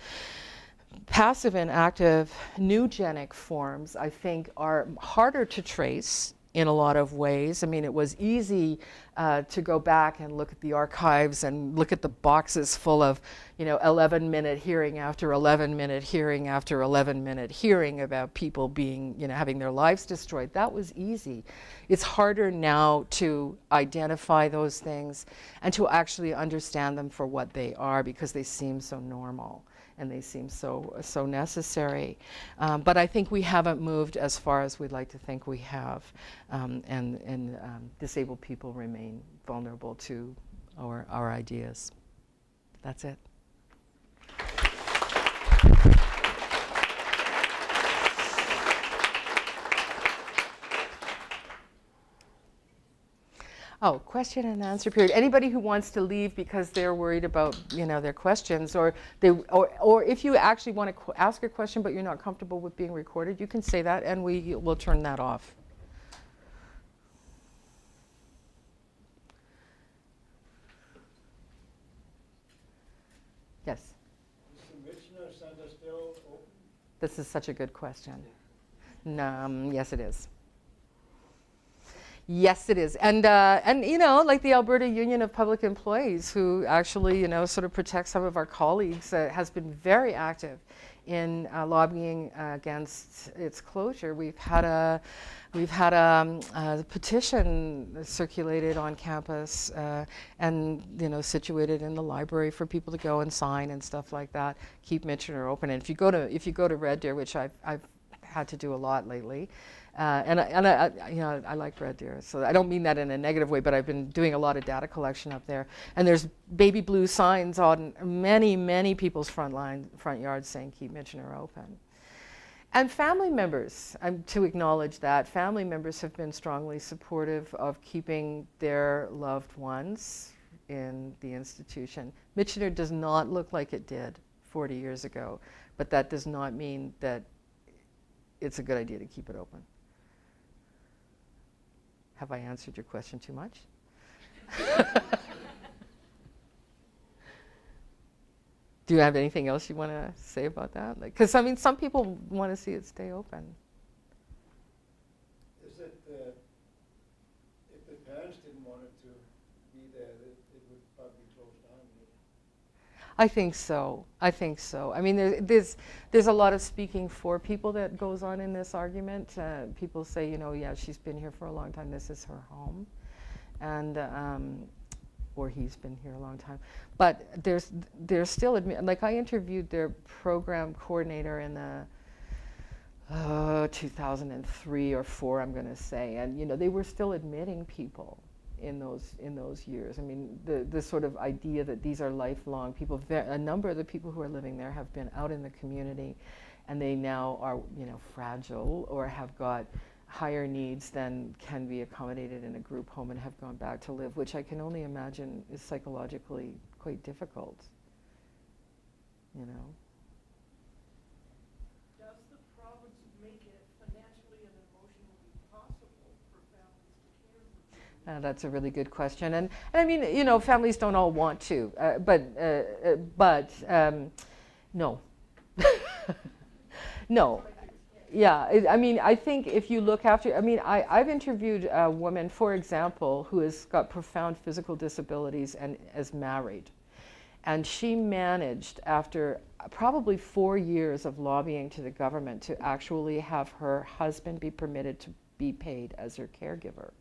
passive and active newgenic forms, I think, are harder to trace in a lot of ways. I mean, it was easy to go back and look at the archives and look at the boxes full of, you know, 11-minute hearing after 11-minute hearing after 11-minute hearing about people being, you know, having their lives destroyed. That was easy. It's harder now to identify those things and to actually understand them for what they are, because they seem so normal and they seem so necessary. But I think we haven't moved as far as we'd like to think we have, and disabled people remain vulnerable to our ideas. That's it. Oh, question and answer period. Anybody who wants to leave because they're worried about, you know, their questions, or if you actually want to ask a question but you're not comfortable with being recorded, you can say that and we will turn that off. Yes. Is the Michener Center still open? This is such a good question. Yes, it is. Yes, it is. And you know, like the Alberta Union of Public Employees, who actually, you know, sort of protects some of our colleagues, has been very active in lobbying against its closure. We've had a petition circulated on campus and, you know, situated in the library for people to go and sign and stuff like that. Keep Michener open. And if you go to Red Deer, which I've had to do a lot lately. And I, you know, I like Red Deer, so I don't mean that in a negative way, but I've been doing a lot of data collection up there. And there's baby blue signs on many people's front yards saying keep Michener open. And family members, to acknowledge that, family members have been strongly supportive of keeping their loved ones in the institution. Michener does not look like it did 40 years ago, but that does not mean that it's a good idea to keep it open. Have I answered your question too much? Do you have anything else you want to say about that? Because, I mean, some people want to see it stay open. Is it, if the parents didn't want it to be there, it would probably close down? I think so. I think so. I mean, there's a lot of speaking for people that goes on in this argument. People say, you know, yeah, she's been here for a long time. This is her home, and or he's been here a long time. But there's still like I interviewed their program coordinator in the 2003 or 4, I'm going to say, and you know they were still admitting people in those years. I mean, the sort of idea that these are lifelong people. A number of the people who are living there have been out in the community, and they now are, you know, fragile or have got higher needs than can be accommodated in a group home and have gone back to live, which I can only imagine is psychologically quite difficult. You know. Does the province make it financially and emotionally possible for families to care for children? That's a really good question, and I mean, you know, families don't all want to, but no, no. Yeah, I mean, I think if you look after, I mean, I've interviewed a woman, for example, who has got profound physical disabilities and is married. And she managed, after probably 4 years of lobbying to the government, to actually have her husband be permitted to be paid as her caregiver,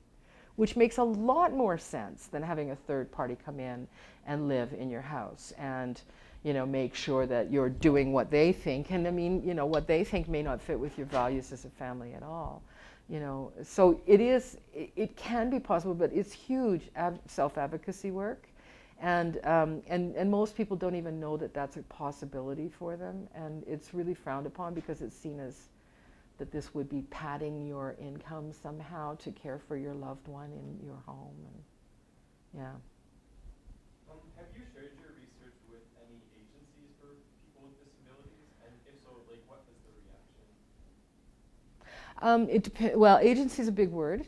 which makes a lot more sense than having a third party come in and live in your house and, you know, make sure that you're doing what they think. And I mean, you know, what they think may not fit with your values as a family at all. You know, so it can be possible, but it's huge self-advocacy work. And most people don't even know that that's a possibility for them. And it's really frowned upon because it's seen as that this would be padding your income somehow to care for your loved one in your home. And yeah. Have you shared your research with any agencies for people with disabilities? And if so, like, what is the reaction? Well, agency is a big word.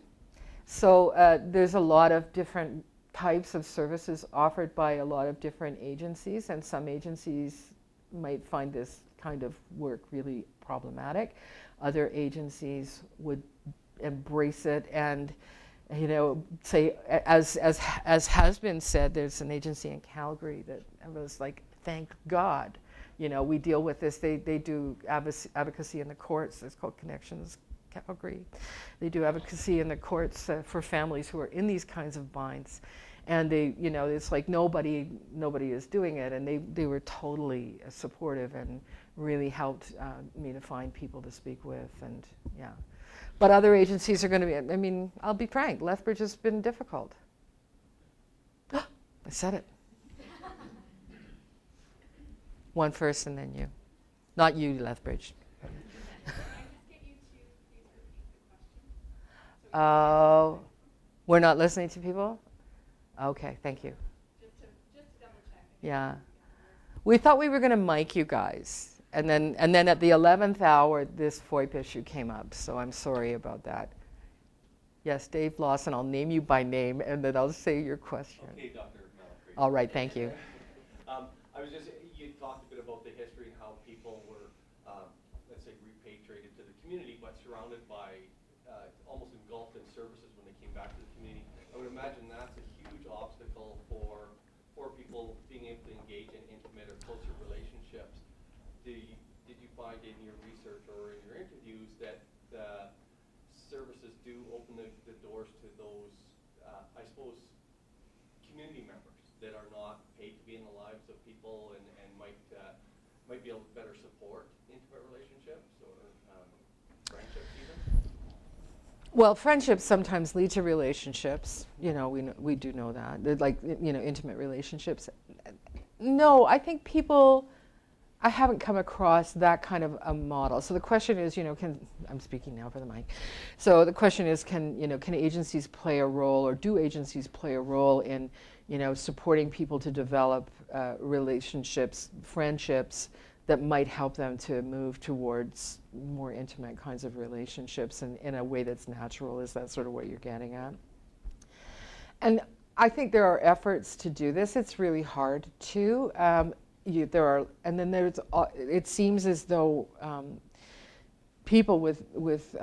So there's a lot of different types of services offered by a lot of different agencies, and some agencies might find this kind of work really problematic. Other agencies would embrace it and, you know, say, as has been said, there's an agency in Calgary that was like, thank God, you know, we deal with this. They do advocacy in the courts. It's called Connections Calgary. They do advocacy in the courts for families who are in these kinds of binds. And they, you know, it's like nobody is doing it, and they were totally supportive and really helped me to find people to speak with, and yeah. But other agencies are going to be, I mean, I'll be frank, Lethbridge has been difficult. I said it. One first and then you. Not you, Lethbridge. Can I just get you to please repeat the question? We're not listening to people? Okay, thank you. Just to double check. Yeah. We thought we were going to mic you guys. And then at the 11th hour, this FOIP issue came up, so I'm sorry about that. Yes, Dave Lawson, I'll name you by name, and then I'll say your question. Okay, Dr. Malacrida. All right, thank you. I was just, you talked a bit about the history and how people were, let's say, repatriated to the community, but surrounded by, almost engulfed in services when they came back to the community. I would imagine that's a huge obstacle for people being able to engage in intimate or closer relationships. Did you find in your research or in your interviews that services do open the doors to those, I suppose, community members that are not paid to be in the lives of people and might be able to better support intimate relationships or friendships even? Well, friendships sometimes lead to relationships. You know, we do know that. They're like, you know, intimate relationships. No, I think I haven't come across that kind of a model. So the question is, you know, I'm speaking now for the mic. So the question is, can agencies play a role, or do agencies play a role in, you know, supporting people to develop relationships, friendships that might help them to move towards more intimate kinds of relationships in a way that's natural? Is that sort of what you're getting at? And I think there are efforts to do this. It's really hard to. and then there's, it seems as though people with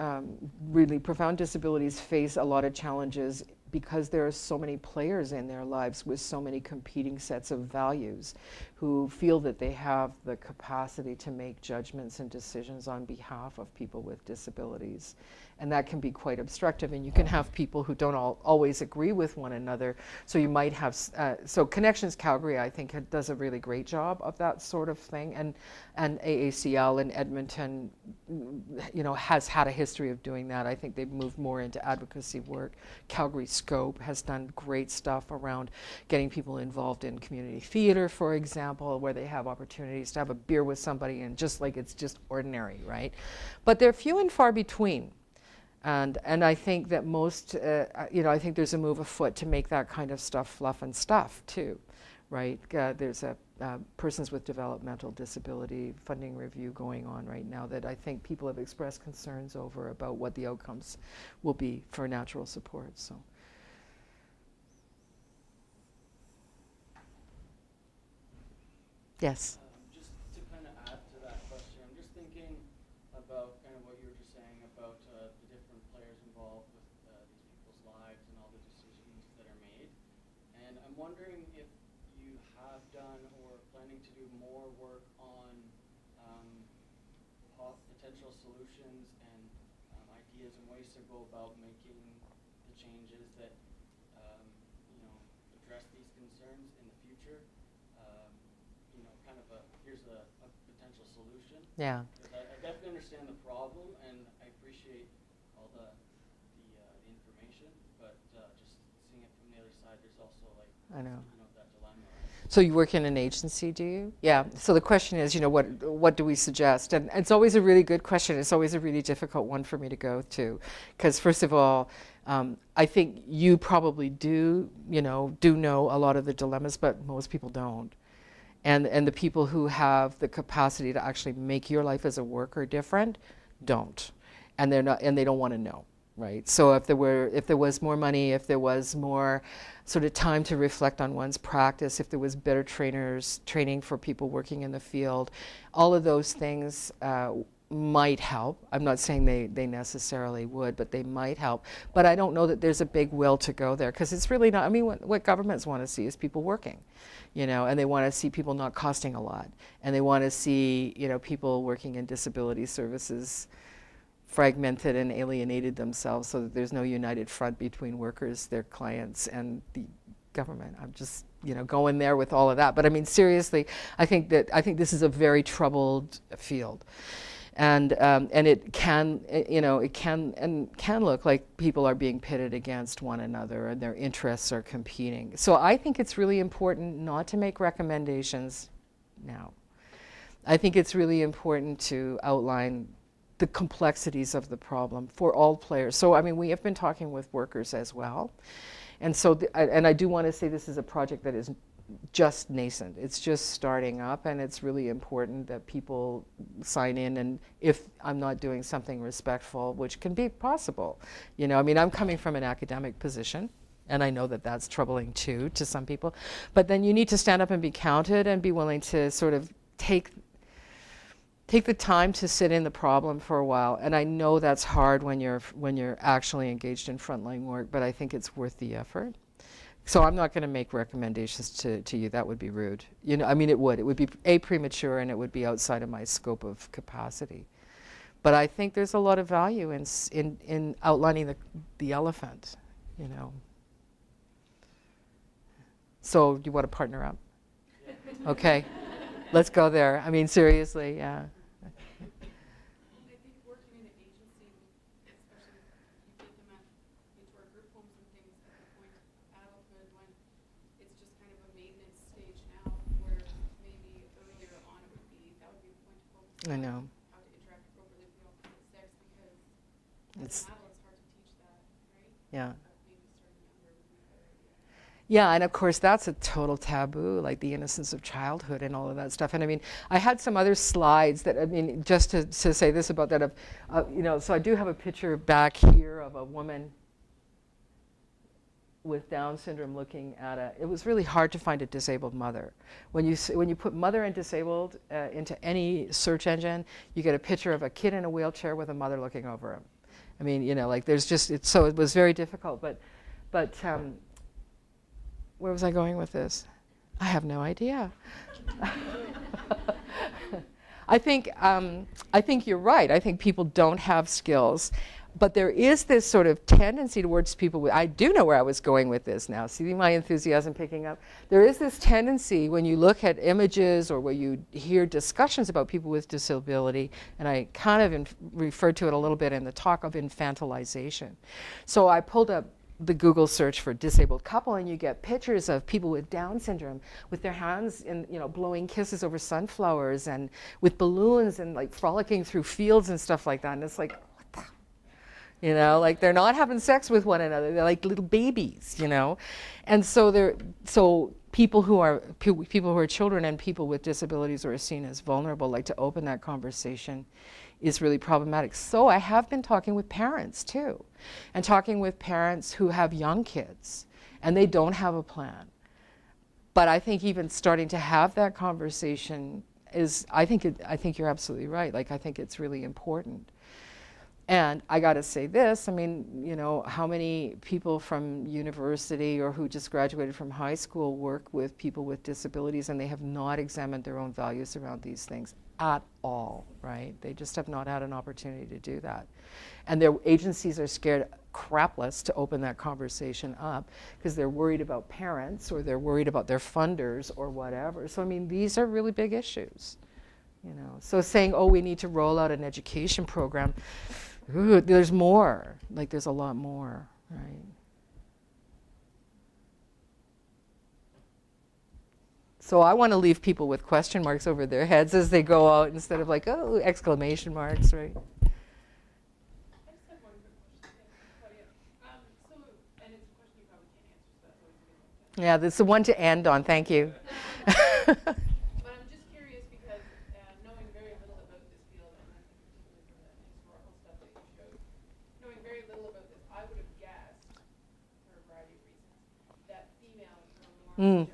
really profound disabilities face a lot of challenges because there are so many players in their lives with so many competing sets of values who feel that they have the capacity to make judgments and decisions on behalf of people with disabilities. And that can be quite obstructive, and you can have people who don't always agree with one another. So you might have, so Connections Calgary, I think, does a really great job of that sort of thing, and AACL in Edmonton, has had a history of doing that. I think they've moved more into advocacy work. Calgary Scope has done great stuff around getting people involved in community theater, for example, where they have opportunities to have a beer with somebody and just like it's just ordinary, right? But they're few and far between. And I think that most, I think there's a move afoot to make that kind of stuff fluff and stuff too, right? There's a persons with developmental disability funding review going on right now that I think people have expressed concerns over about what the outcomes will be for natural support. So. Yes. Just to kind of add to that question, I'm just thinking about kind of what you were just saying about the different players involved with these people's lives and all the decisions that are made. And I'm wondering if you have done or planning to do more work on potential solutions and ideas and ways to go about making the changes that address these concerns in the future. Kind of here's a potential solution. Yeah. I definitely understand the problem, and I appreciate all the information, but just seeing it from the other side, there's also like I know. That dilemma. Right? So you work in an agency, do you? Yeah. So the question is, what do we suggest? And it's always a really good question. It's always a really difficult one for me to go to, because first of all, I think you probably do know a lot of the dilemmas, but most people don't. And the people who have the capacity to actually make your life as a worker different don't, and they're not, and they don't want to know, right? So if there was more money, if there was more sort of time to reflect on one's practice, if there was better training for people working in the field, all of those things might help. I'm not saying they necessarily would, but they might help. But I don't know that there's a big will to go there, because it's really not, I mean, what governments want to see is people working, and they want to see people not costing a lot. And they want to see, people working in disability services fragmented and alienated themselves so that there's no united front between workers, their clients, and the government. I'm just, going there with all of that. But I mean, seriously, I think this is a very troubled field. And it can look like people are being pitted against one another and their interests are competing. So I think it's really important not to make recommendations now. I think it's really important to outline the complexities of the problem for all players. So I mean, we have been talking with workers as well. And so, and I do want to say this is a project that is just nascent. It's just starting up, and it's really important that people sign in. And if I'm not doing something respectful, which can be possible, I mean, I'm coming from an academic position, and I know that that's troubling too to some people. But then you need to stand up and be counted and be willing to sort of take the time to sit in the problem for a while. And I know that's hard when you're actually engaged in frontline work, but I think it's worth the effort. So I'm not going to make recommendations to you. That would be rude. I mean, it would be premature, and it would be outside of my scope of capacity. But I think there's a lot of value in outlining the elephant, So do you want to partner up? Yeah. Okay, let's go there. I mean, seriously, yeah. I know. How to interact appropriately with the opposite sex, because as an adult, it's hard to teach that, right? Yeah. But maybe starting younger would be a better idea. Yeah, and of course that's a total taboo, like the innocence of childhood and all of that stuff. And I mean, I had some other slides that, I mean, just to say this about that, so I do have a picture back here of a woman. with Down syndrome looking at it was really hard to find a disabled mother. When you put mother and disabled into any search engine, you get a picture of a kid in a wheelchair with a mother looking over him. I mean, you know, like there's just, so it was very difficult. But where was I going with this? I have no idea. I think you're right. I think people don't have skills. But there is this sort of tendency towards people with, I do know where I was going with this now. See my enthusiasm picking up? There is this tendency when you look at images or when you hear discussions about people with disability, and I kind of referred to it a little bit in the talk, of infantilization. So I pulled up the Google search for disabled couple, and you get pictures of people with Down syndrome with their hands in, you know, blowing kisses over sunflowers and with balloons and like frolicking through fields and stuff like that. And it's like, you know, like they're not having sex with one another. They're like little babies, you know. And so people who are children and people with disabilities who are seen as vulnerable, like to open that conversation is really problematic. So I have been talking with parents too, and talking with parents who have young kids and they don't have a plan. But I think even starting to have that conversation is, I think you're absolutely right. Like, I think it's really important. And I got to say this, I mean, you know, how many people from university or who just graduated from high school work with people with disabilities and they have not examined their own values around these things at all, right? They just have not had an opportunity to do that. And their agencies are scared crapless to open that conversation up because they're worried about parents or they're worried about their funders or whatever. So, I mean, these are really big issues, you know. So saying, oh, we need to roll out an education program, ooh, there's more. Like, there's a lot more, right? So I want to leave people with question marks over their heads as they go out instead of like, oh, exclamation marks, right? I just have one quick question, Claudia. And it's a question you probably can't answer, so that's always a good one. Yeah, that's the one to end on. Thank you. But I'm just curious because knowing very little about this field, and I think particularly from the historical stuff that you showed, knowing very little about this, I would have guessed, for a variety of reasons, that females were more subjected to.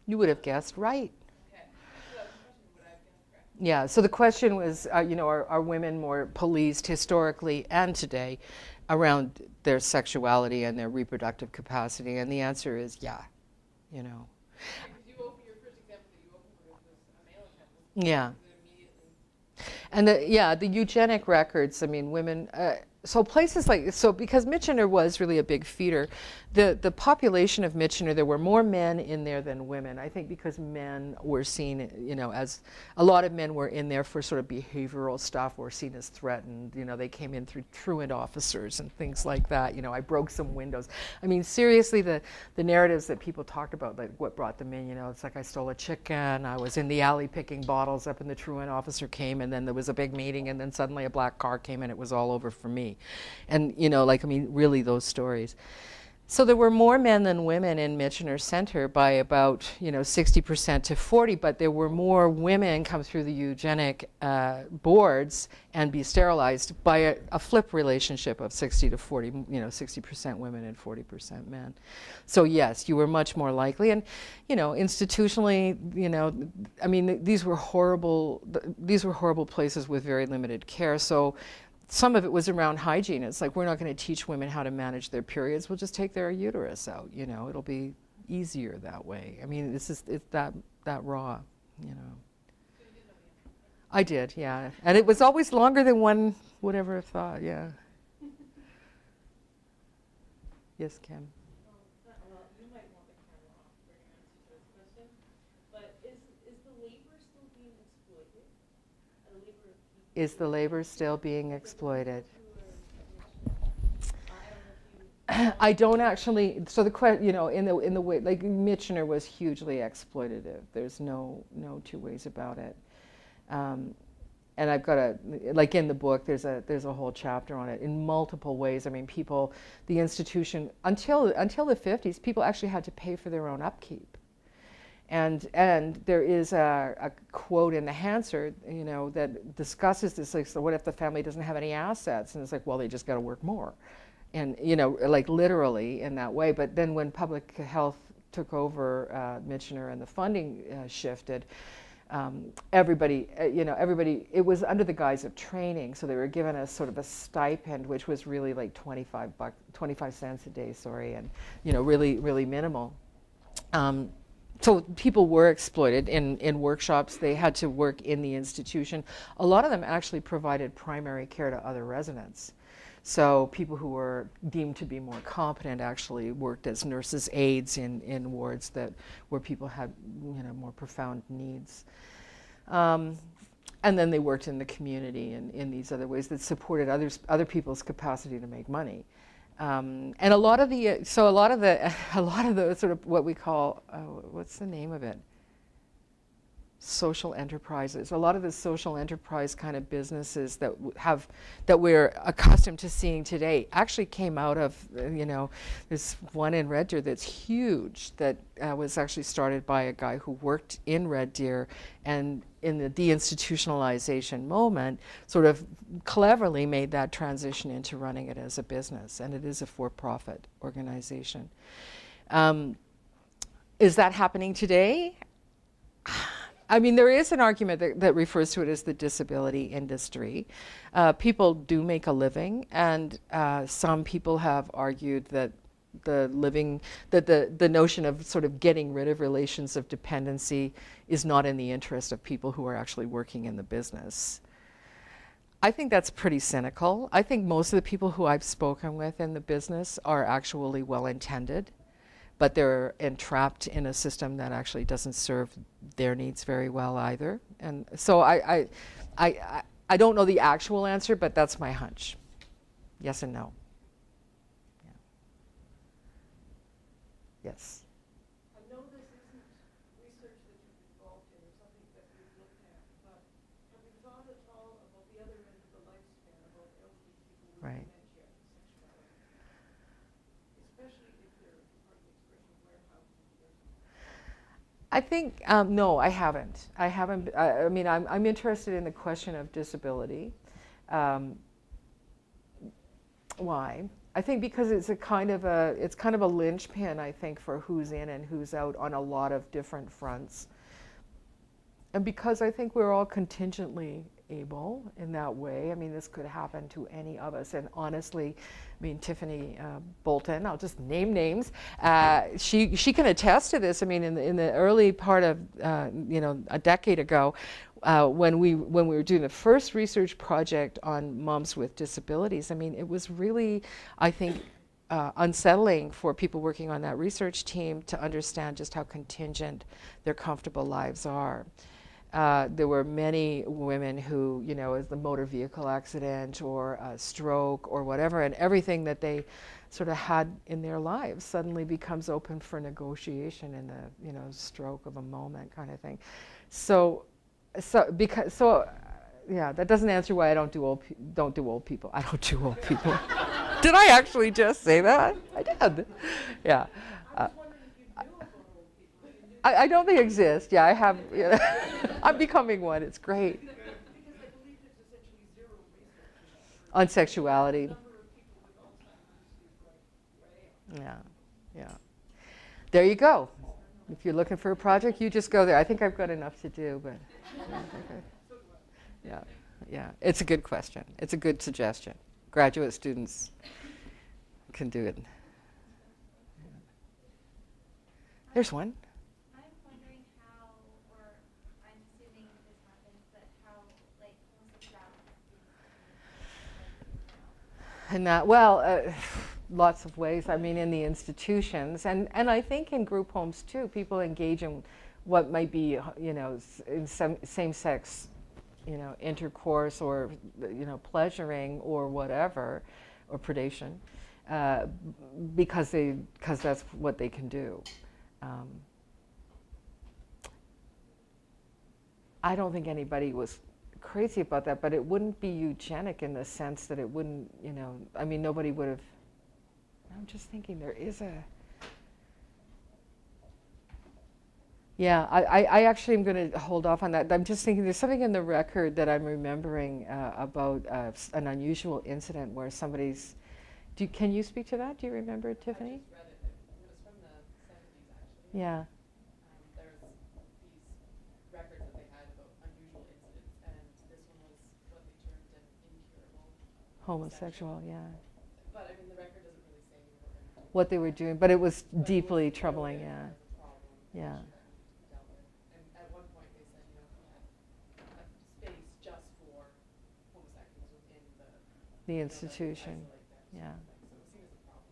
You would have guessed right. Okay, so that was the question, would I have guessed correct? Yeah, so the question was, you know, are women more policed historically and today around their sexuality and their reproductive capacity? And the answer is yeah, you know. Because you opened your first example that you opened with was a male account. Yeah. Immediately. And the eugenic records, I mean, women, so places like, so because Michener was really a big feeder, the population of Michener, there were more men in there than women. I think because men were seen, you know, as, a lot of men were in there for sort of behavioral stuff, were seen as threatened. You know, they came in through truant officers and things like that. You know, I broke some windows. I mean, seriously, the narratives that people talked about, like what brought them in, you know, it's like I stole a chicken, I was in the alley picking bottles up and the truant officer came and then there was a big meeting and then suddenly a black car came and it was all over for me. And, you know, like, I mean, really those stories. So there were more men than women in Michener Center by about, you know, 60% to 40, but there were more women come through the eugenic boards and be sterilized by a flip relationship of 60 to 40, you know, 60% women and 40% men. So yes, you were much more likely. And, you know, institutionally, you know, I mean, these were horrible places with very limited care. So some of it was around hygiene. It's like, we're not going to teach women how to manage their periods. We'll just take their uterus out, you know. It'll be easier that way. I mean, it's that raw, you know. I did, yeah. And it was always longer than one would ever have thought, yeah. Yes, Kim? Well, you might want the camera off for your answer to this question, but is the labor still being exploited? The labor of people? Is the labor still being exploited? I don't actually. So you know, in the way, like Michener was hugely exploitative. There's no two ways about it. And I've got like in the book, there's a whole chapter on it in multiple ways. I mean, people, the institution until the 50s, people actually had to pay for their own upkeep. And there is a quote in the Hansard, you know, that discusses this, like, so what if the family doesn't have any assets? And it's like, well, they just got to work more. and like literally in that way. But then when public health took over Michener and the funding shifted, everybody, it was under the guise of training, so they were given a sort of a stipend, which was really like 25 cents a day, and really, really minimal. So people were exploited in workshops. They had to work in the institution. A lot of them actually provided primary care to other residents. So people who were deemed to be more competent actually worked as nurses' aides in wards where people had more profound needs. And then they worked in the community in these other ways that supported other people's capacity to make money. And a lot of the sort of what we call, what's the name of it? Social enterprises. A lot of the social enterprise kind of businesses that we're accustomed to seeing today actually came out of, there's one in Red Deer that's huge that was actually started by a guy who worked in Red Deer, and in the deinstitutionalization moment sort of cleverly made that transition into running it as a business, and it is a for-profit organization. Is that happening today? I mean, there is an argument that refers to it as the disability industry. People do make a living, and some people have argued that the notion of sort of getting rid of relations of dependency is not in the interest of people who are actually working in the business. I think that's pretty cynical. I think most of the people who I've spoken with in the business are actually well-intended, but they're entrapped in a system that actually doesn't serve their needs very well either. And so I don't know the actual answer, but that's my hunch. Yes and no. Yeah. Yes. I know this isn't research that you've involved in or something that you've looked at, but have you thought at all about the other end of the lifespan, about elderly people with Right. dementia and sexuality? Especially if they're, pardon the expression, warehouses. I think, no, I haven't. I mean, I'm interested in the question of disability. Why? I think because it's kind of a linchpin, I think, for who's in and who's out on a lot of different fronts. And because I think we're all contingently able in that way. I mean, this could happen to any of us. And honestly, I mean, Tiffany Bolton, I'll just name names, she can attest to this. I mean, in the early part of, a decade ago, when we were doing the first research project on moms with disabilities, I mean, it was really, I think, unsettling for people working on that research team to understand just how contingent their comfortable lives are. There were many women who, as the motor vehicle accident or a stroke or whatever, and everything that they sort of had in their lives suddenly becomes open for negotiation in the, stroke of a moment kind of thing. Yeah, that doesn't answer why I don't do old people. I don't do old people. Did I actually just say that? I did. Yeah. I don't think it exists. Yeah, I have. I'm becoming one. It's great. Because I believe there's essentially zero research On sexuality. number of people with Alzheimer's is like, Yeah. There you go. If you're looking for a project, you just go there. I think I've got enough to do, but yeah. It's a good question. It's a good suggestion. Graduate students can do it. There's one. I'm wondering how, or I'm assuming this happens, but how, like, homosexuality is And that, well, lots of ways. I mean, in the institutions, and I think in group homes too, people engage in what might be, in some same-sex, intercourse or, pleasuring or whatever, or predation, because that's what they can do. I don't think anybody was crazy about that, but it wouldn't be eugenic in the sense that it wouldn't, I mean, nobody would have. I'm just thinking there is a. Yeah, I actually am going to hold off on that. I'm just thinking there's something in the record that I'm remembering about an unusual incident where somebody's Can you speak to that? Do you remember, Tiffany? I just read it. It was from the 70s, actually. Yeah. There's these records that they had about unusual incidents, and this one was what they termed an incurable Homosexual, yeah. But I mean, the record doesn't really say What they were doing, but it was but it deeply was troubling, noted yeah. as a problem, an Yeah. issue that needed to be dealt with. And at one point, they said, you know, if we had a space just for homosexuals within The you know, institution, isolate them, yeah. sort of thing. So it seems a problem.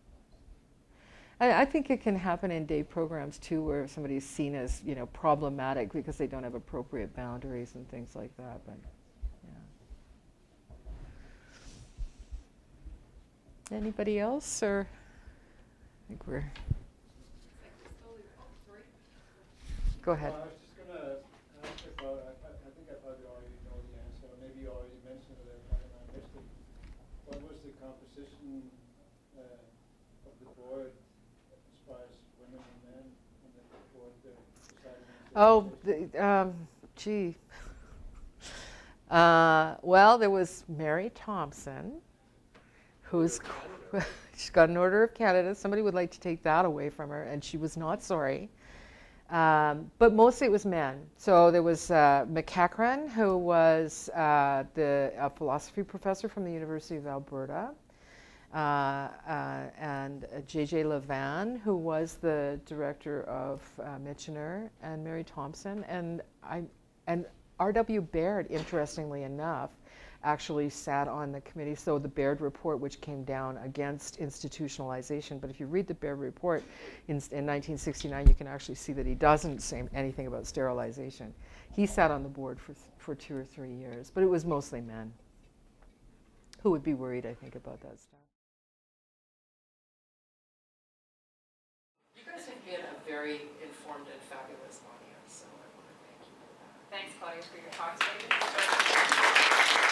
But I think it can happen in day programs too, where somebody's seen as, you know, problematic because they don't have appropriate boundaries and things like that. But yeah. Anybody else, or I think we're. Go ahead. I was just going to ask about, I think I probably already know the answer, or maybe you already mentioned it and I missed it. What was the composition of the board as far as women and men on the board deciding? Oh, gee. Well, there was Mary Thompson, who's she's got an Order of Canada. Somebody would like to take that away from her, and she was not sorry. But mostly it was men. So there was McEachran, who was a philosophy professor from the University of Alberta, and J.J. Levan, who was the director of Michener, and Mary Thompson, and R.W. Baird, interestingly enough, actually sat on the committee. So the Baird report, which came down against institutionalization, but if you read the Baird report in 1969, you can actually see that he doesn't say anything about sterilization. He sat on the board for 2 or 3 years, but it was mostly men who would be worried, I think, about that stuff. You guys have been a very informed and fabulous audience, so I want to thank you for that. Thanks, Claudia, for your talk today.